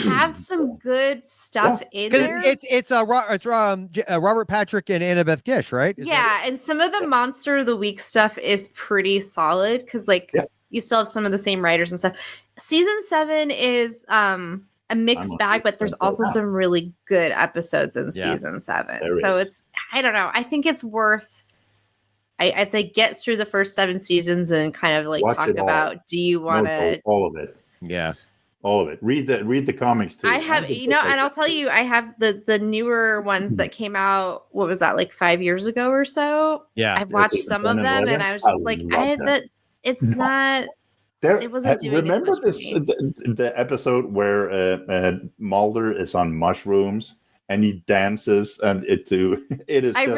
Have some good stuff in there. It's Robert Patrick and Annabeth Gish, right? And some of the Monster of the Week stuff is pretty solid because you still have some of the same writers and stuff. Season 7 is a mixed bag, but there's also some really good episodes in season 7. So it's I don't know. I think it's worth. I'd say get through the first 7 seasons and kind of like Watch talk it all. about, do you want to all of it. Yeah. All of it. Read the comics too. I have, and I'll tell you, I have the newer ones that came out. What was that, like 5 years ago or so? Yeah. I've watched some of them, and I was just like, it's not. It wasn't doing. Remember as much this for me. the episode where Mulder is on mushrooms and he dances, and it is. That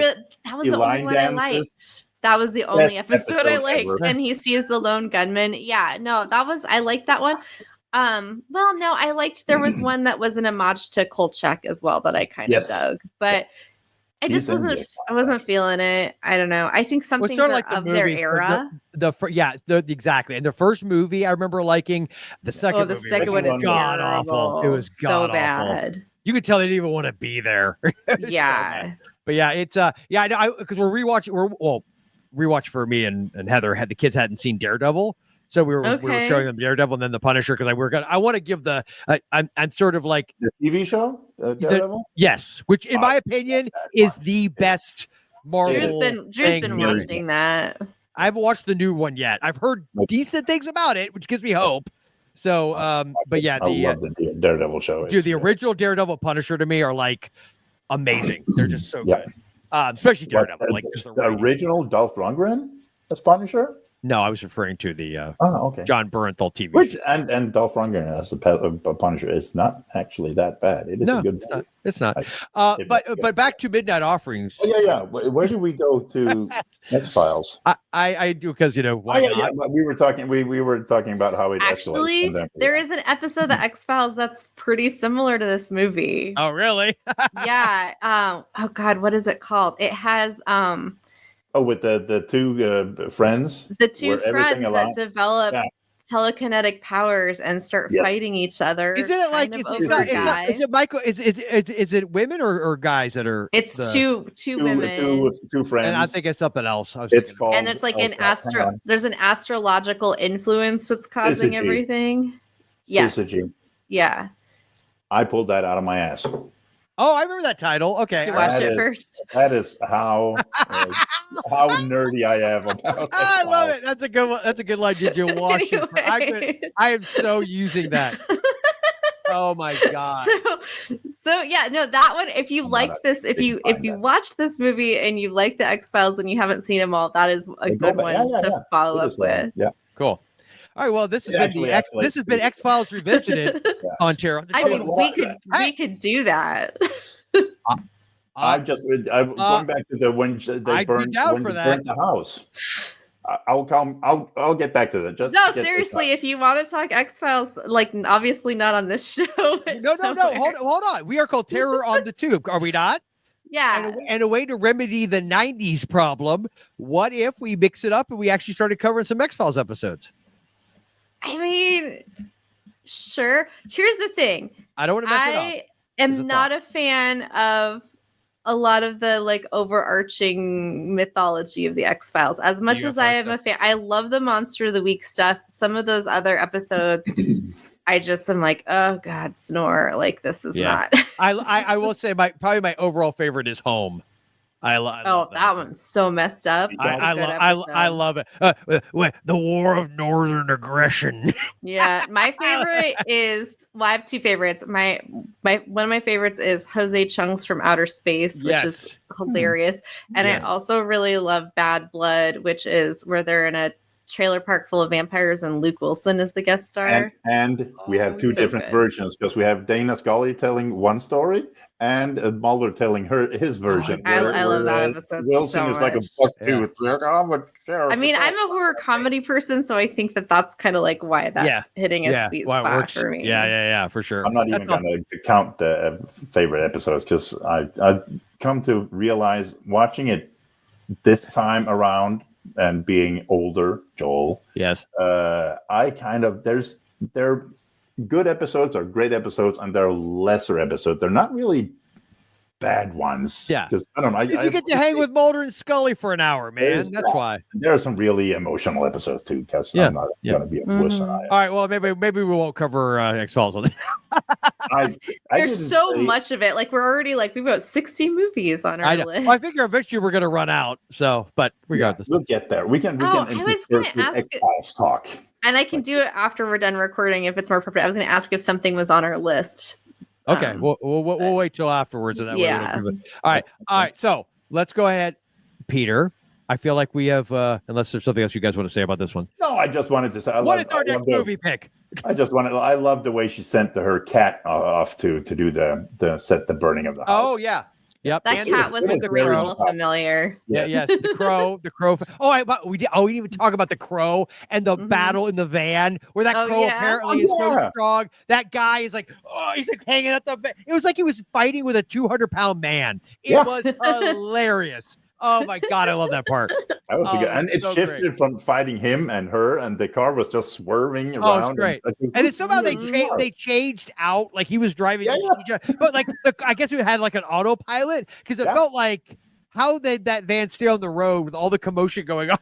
was the only one I liked. That was the only episode I liked, ever. and he sees the lone gunman. Yeah, no, I liked that one. Well, no, I liked, there was one that was an homage to Kolchak as well that I kind of dug, but I just wasn't feeling it. I don't know. I think some things are like of their era. Exactly. And the first movie I remember liking. The second movie, second one is god awful. It was so bad. You could tell they didn't even want to be there. Yeah. But yeah, it's because we're rewatching. Rewatch for me and Heather. The kids hadn't seen Daredevil. So we were showing them Daredevil and then the Punisher because I want to give I'm sort of like the TV show Daredevil. Yes, which in my opinion is the best Marvel. Drew's been watching that. I haven't watched the new one yet. I've heard decent things about it, which gives me hope. So, but yeah, I love the Daredevil show. Dude, the original Daredevil Punisher to me are like amazing. They're just so good. Especially Daredevil, like just the original Dolph Lundgren as Punisher. No, I was referring to the John Bernthal TV Which show. And Dolph Lundgren as the Punisher is not actually that bad. It is a good. It's not. But back to Midnight Offerings. Oh, yeah. Where do we go to X-Files? I do because why not? Yeah. We were talking. We were talking about how it actually escalates. There is an episode of the X-Files that's pretty similar to this movie. Oh, really? Yeah. Oh God, what is it called? It has with the two friends. The two friends that develop telekinetic powers and start fighting each other. Isn't it like is it Michael? Is it women or guys that are? It's two women, two friends. And I think it's something else. It's called, and it's like there's an astrological influence that's causing everything. Yes. Yeah. I pulled that out of my ass. Oh, I remember that title. Okay, you watched it first. That is how nerdy I am about. I love it. That's a good one. That's a good line. Did you watch it? I am so using that. Oh my god. So yeah, no, that one. If you liked this, if you watched this movie and you like the X-Files and you haven't seen them all, that is a good one to follow up with. Yeah, cool. All right, well, this has been X-Files Revisited on Terra. I mean, we could do that. I'm going back to when they burned the house. I'll get back to that. Seriously, if you want to talk X-Files, like obviously not on this show. No. Hold on. We are called Terror on the Tube, are we not? Yeah. And a way to remedy the 90s problem, what if we mix it up and we actually started covering some X-Files episodes? I mean, sure. Here's the thing. I don't want to mess it up. I am not a fan of a lot of the like overarching mythology of the X-Files. As much as I am a fan, I love the Monster of the Week stuff. Some of those other episodes, I just am like, oh God, snore. Like this is not. I will say probably my overall favorite is Home. I love that one's so messed up. I love it. The War of Northern Aggression. Yeah, my favorite is. Well, I have two favorites. My one of my favorites is Jose Chung's From Outer Space, which is hilarious, and I also really love Bad Blood, which is where they're in a trailer park full of vampires and Luke Wilson is the guest star. And we have two different versions because we have Dana Scully telling one story and Mulder telling his version. I love that episode. Wilson is like a buck tooth. I mean, I'm a horror comedy person, so I think that's kind of like why that's hitting a sweet spot for me. Yeah, for sure. I'm not even going to count the favorite episodes because I've come to realize watching it this time around and being older, Joel. Yes. I kind of they're good episodes or great episodes, and they're lesser episodes. They're not really bad ones. Yeah. Because I don't know. You get to hang with Mulder and Scully for an hour, man. That's why. There are some really emotional episodes too, because I'm not going to be a wuss. All right. Well, maybe we won't cover X-Files on that. I There's didn't so say- much of it. Like we're already like we've got 60 movies on our I know. list. Well, I figure eventually we're going to run out. So, but regardless. We'll get there. We can Oh, I was intersperse gonna with ask- X-Files talk. And I can do it after we're done recording if it's more appropriate. I was going to ask if something was on our list. Okay, we'll wait till afterwards, and that way we Yeah. don't do it. All right. So let's go ahead, Peter. I feel like we have, unless there's something else you guys want to say about this one. No, I just wanted to say. What is our next movie pick? I love the way she sent her cat off to do the set the burning of the house. Oh yeah, yep. That And cat the- was and a the real crow. little familiar. Yeah, yes, the crow. We didn't even talk about the crow and the battle in the van where that Oh, crow yeah. apparently is so Yeah. strong. That guy is like, he's like hanging at the. It was like he was fighting with a 200-pound man. It Yeah. was hilarious. Oh my god, I love that part. That was good. And it so shifted great. from fighting him and her, and the car was just swerving around. Oh, it's great. And then somehow they changed. they changed out, like he was driving, Yeah, but like I guess we had like an autopilot because it Yeah. felt like how did that van stay on the road with all the commotion going on?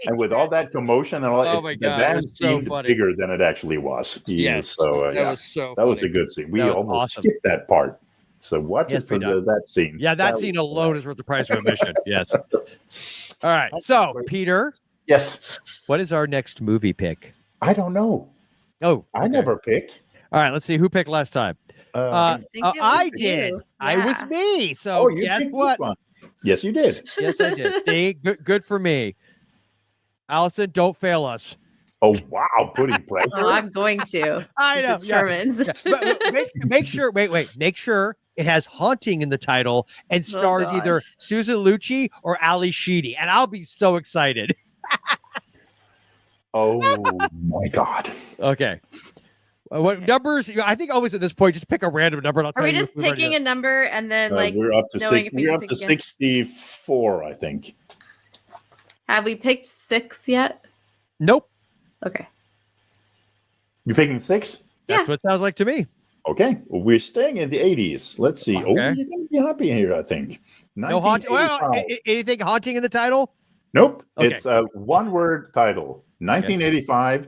And with all that commotion and all, Oh my God, the it van was so seemed funny. bigger than it actually was. Yes, So that was so. that was a funny. good scene. We That was almost awesome. skipped that part. So watch Yes, it for we did. that scene. Yeah, that scene was- alone is worth the price of admission. Yes. All right. So, Peter, Yes. what is our next movie pick? I don't know. Oh, I okay. never pick. All right. Let's see who picked last time. Uh, think it was I you. did. I Yeah. was me. So guess picked this what? one. Yes, you did. Yes, I did. See, good for me. Allison, don't fail us. Oh wow, putting pressure. Oh, I'm going to. I know. Yeah. Determined. Yeah. But make sure. Wait. Make sure it has haunting in the title and stars God. either Susan Lucci or Ali Sheedy, and I'll be so excited. Oh my God. Okay. What numbers? I think always at this point, just pick a random number. And I'll Are tell we you just if we've already picking a done number and then like we're up to knowing if we we're can up to pick again? 64, I think. have we picked 6 yet? it. Nope. Okay. You picking 6? That's what it sounds like to me. Okay, well, we're staying in the 80s. Let's see. Oh, Okay. you're gonna be happy here, I think. No haunting. Well, 1985. anything haunting in the title? Nope. Okay. It's a one-word title. 1985.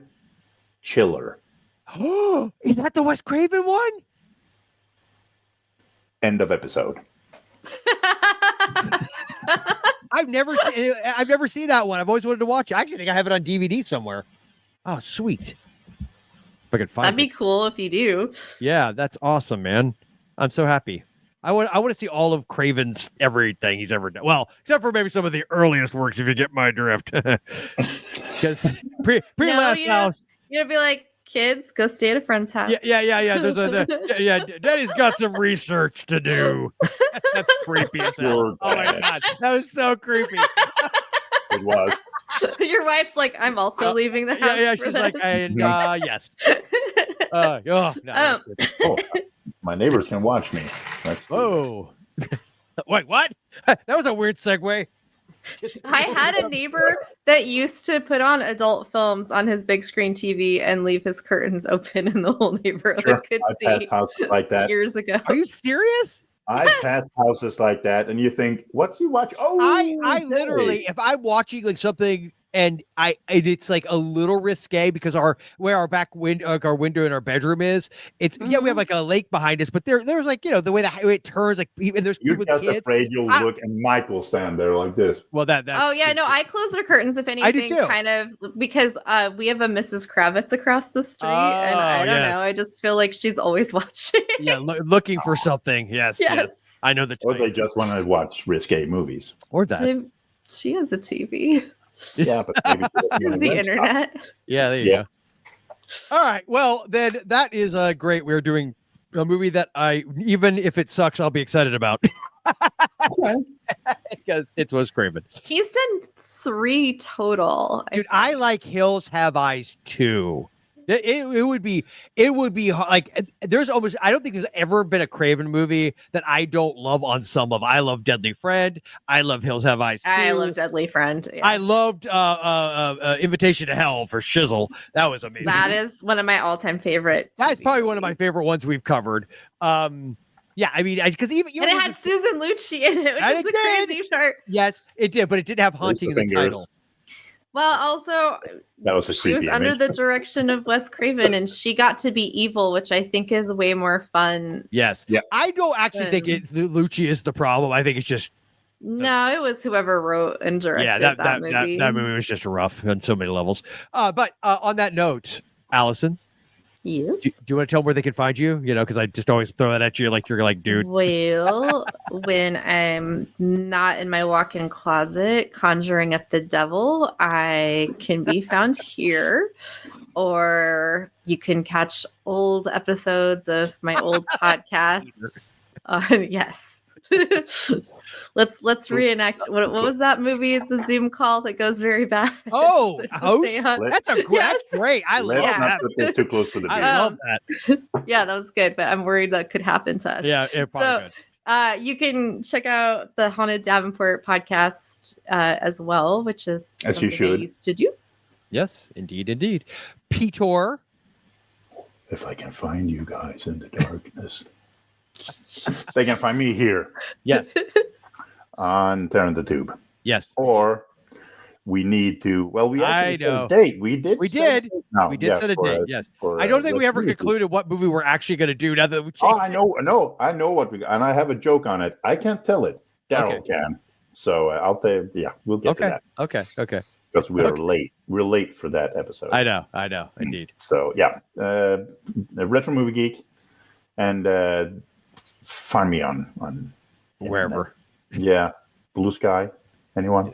Chiller. Is that the Wes Craven one? End of episode. I've never seen that one. I've always wanted to watch it. I actually think I have it on DVD somewhere. Oh, sweet. If I could find That'd it. be cool if you do. Yeah, that's awesome, man. I'm so happy. I want to see all of Craven's everything he's ever done. Well, except for maybe some of the earliest works, if you get my drift. Because pre last you know, house. You'd be like, kids, go stay at a friend's house. Yeah. There's Daddy's got some research to do. That's creepy as hell. Poor Oh my dad. god, that was so creepy. It was. Your wife's like, I'm also leaving the house. Yeah. for She's like, this." and yes. No, that's good. Oh, my neighbors can watch me. That's Whoa. Wait, what? That was a weird segue. I had a neighbor that used to put on adult films on his big screen TV and leave his curtains open, and the whole neighborhood Sure. could I see passed houses like that. years ago. Are you serious? I passed houses like that, and you think, what's he watch? Oh, I okay. literally, if I'm watching like something and it's like a little risque because where our back window, like our window in our bedroom is, it's we have like a lake behind us, but there's like the way it turns, like and there's You're people with just kids. afraid you'll look, and Mike will stand there like this. Well, that Oh yeah, no, I close the curtains if I do anything, too. kind of because we have a Mrs. Kravitz across the street, and I Oh, don't yes. know, I just feel like she's always watching. yeah, looking for something. Yes. I know the Or type. they just want to watch risque movies. Or that. She has a TV. Yeah, but maybe She has the internet. Yeah, there you go. All right. Well, then that is great. We're doing a movie that even if it sucks, I'll be excited about because it was Craven. He's done 3 total. Dude, I like Hills Have Eyes too. It would be like there's almost I don't think there's ever been a Craven movie that I don't love on some of. I love Deadly Friend. I love Hills Have Eyes too. I love Deadly Friend. Yeah. I loved Invitation to Hell for Shizzle. That was amazing. That is one of my all-time favorite. That's TV probably one of my movies. favorite ones we've covered. Yeah, I mean, because even And it had Susan Lucci in it, which I is the did. crazy part. yes, it did, but it did have haunting in the fingers. title. Well, also, That was a she was creepy under image. the direction of Wes Craven, and she got to be evil, which I think is way more fun. Yes. Yeah. I don't actually think Lucci is the problem. I think it's just No, it was whoever wrote and directed that movie. That movie was just rough on so many levels. But on that note, Allison, Yes. do you want to tell them where they can find you? You know, because I just always throw that at you like you're like, dude. Well, when I'm not in my walk-in closet conjuring up the devil, I can be found here. Or you can catch old episodes of my old podcasts. Yes. Let's reenact what was that movie, the Zoom call that goes very bad. Oh, host? Stay on- That's great. I Let's love not that. put this too close to the I beer. love that. Yeah, that was good, but I'm worried that could happen to us. Yeah, it probably could. You can check out the Haunted Davenport podcast as well, which is As you something I should. used to do. Yes, indeed. Peter. If I can find you guys in the darkness, they can find me here Yes. on Tearing the Tube. Yes. Or we need to. Well, we actually set know. a date. We did. We set a did. date. No, We did yeah, set a for, date. Yes. for, I don't think we Let's ever Do It. concluded what movie we're actually going to do now that we Oh, changed. I know what we. And I have a joke on it. I can't tell it. Daryl can. So I'll tell you. Yeah, we'll get to that Okay. because we are late. We're late for that episode. I know. Indeed. So yeah, Retro Movie Geek, and find me on Wherever. Yeah, Blue Sky. Anyone?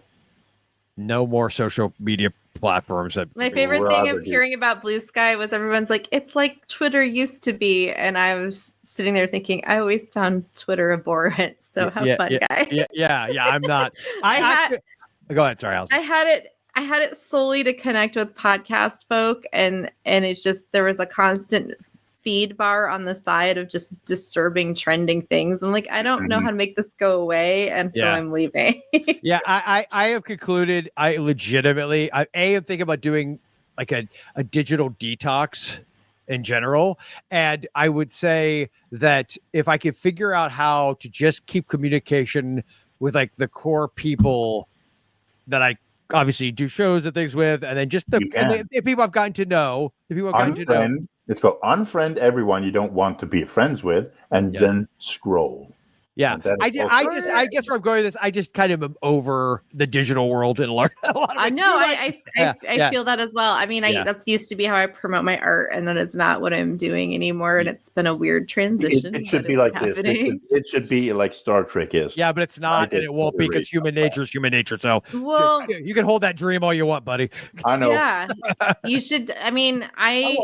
No more social media platforms. My favorite We're thing out of of hearing about Blue Sky was everyone's like, it's like Twitter used to be. And I was sitting there thinking, I always found Twitter abhorrent. So have fun, guys. Yeah. I'm not. Go ahead. Sorry, Allison. I had it solely to connect with podcast folk, and it's just there was a constant feed bar on the side of just disturbing trending things. I'm like, I don't know how to make this go away, and so I'm leaving. Yeah, I have concluded I legitimately am thinking about doing like a digital detox in general. And I would say that if I could figure out how to just keep communication with like the core people that I obviously do shows and things with, and then just the people I've gotten to know, It's called unfriend everyone you don't want to be friends with, and then scroll. Yeah, I guess where I'm going with this, I just kind of am over the digital world and learn a lot of I know. I feel that as well. I mean, that's used to be how I promote my art, and that is not what I'm doing anymore. And it's been a weird transition. It should be like this. It should be like Star Trek is. Yeah, but it's not, and it won't be because human nature is human nature. So, well, you can hold that dream all you want, buddy. I know. Yeah, you should. I mean, I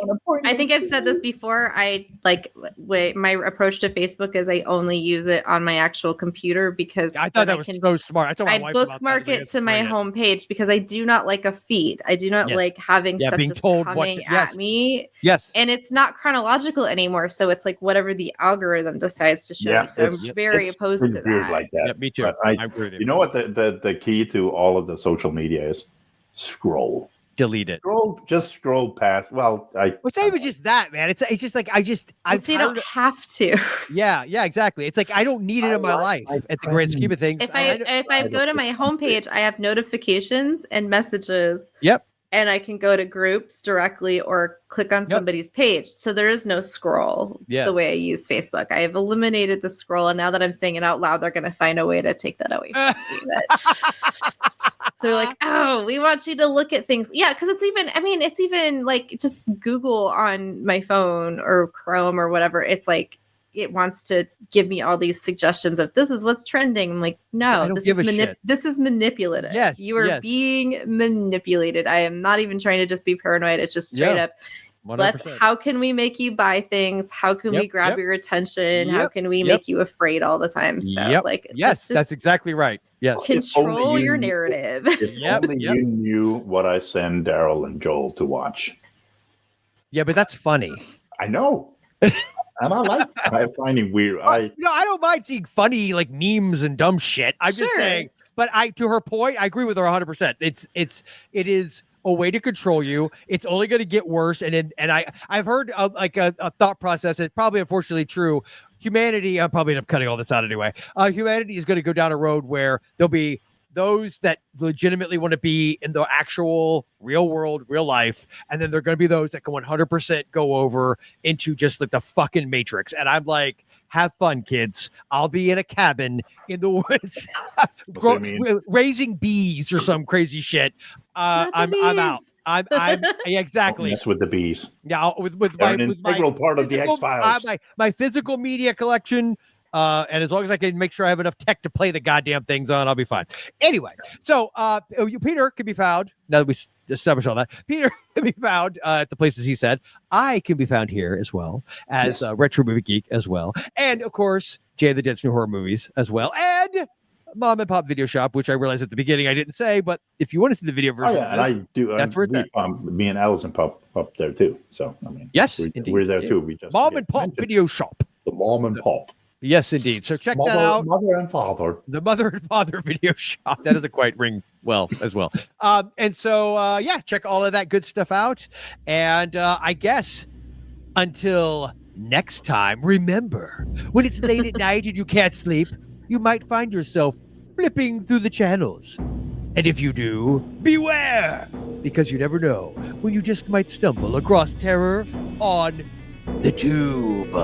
think I've said this before. My approach to Facebook is I only use it on my actual computer because I thought that was so smart. I bookmark it to my homepage because I do not like a feed. I do not like having stuff just coming at me. Yes. And it's not chronological anymore. So it's like whatever the algorithm decides to show me. So I'm very opposed to that. Like that. Yeah, me too. I agree with you. You know what the key to all of the social media is? Scroll. Delete it. Just scroll past. Well, it's not even just that, man. It's just like I you don't have to. Yeah, exactly. It's like I don't need it in my life at the grand scheme of things. If I go to my homepage, I have notifications and messages. Yep. And I can go to groups directly or click on somebody's page. So there is no scroll the way I use Facebook. I have eliminated the scroll. And now that I'm saying it out loud, they're going to find a way to take that away from me. They're like, oh, we want you to look at things. Yeah, because it's even like just Google on my phone or Chrome or whatever. It's like, it wants to give me all these suggestions of this is what's trending. I'm like, no, this is manipulative. Yes, you are being manipulated. I am not even trying to just be paranoid. It's just straight up. 100%. How can we make you buy things? How can we grab your attention? How can we make you afraid all the time? So that's exactly right. Yes. Control your narrative. If only you knew what I send Daryl and Joel to watch. Yeah, but that's funny. I know. And I find it weird. I don't mind seeing funny like memes and dumb shit. I'm just saying, but to her point, I agree with her 100%. It is a way to control you. It's only going to get worse. And I've heard a thought process. It's probably unfortunately true. Humanity, I'm probably end up cutting all this out anyway. Humanity is going to go down a road where there'll be those that legitimately want to be in the actual real world, real life, and then there are going to be those that can 100% go over into just like the fucking Matrix. And I'm like, have fun, kids. I'll be in a cabin in the woods, raising bees or some crazy shit. I'm out. I'm yeah, exactly. Mess with the bees. Yeah, with They're my an integral part of the physical- X-Files. my physical media collection. And as long as I can make sure I have enough tech to play the goddamn things on, I'll be fine. Anyway, so Peter can be found, now that we established all that, Peter can be found at the places he said. I can be found here as well as Retro Movie Geek as well. And, of course, Jay the Dead's New Horror Movies as well. And Mom and Pop Video Shop, which I realized at the beginning I didn't say, but if you want to see the video version, and I do. That's where it's at. Me and Allison pop up there too. So I mean, yes, we're there too. We just Mom and Pop Video Shop. The Mom and Pop. Yes, indeed. So check that out. Mother and Father. The Mother and Father Video Shop. That doesn't quite ring well as well. And so, check all of that good stuff out. And I guess until next time, remember, when it's late at night and you can't sleep, you might find yourself flipping through the channels. And if you do, beware, because you never know when you just might stumble across terror on the tube.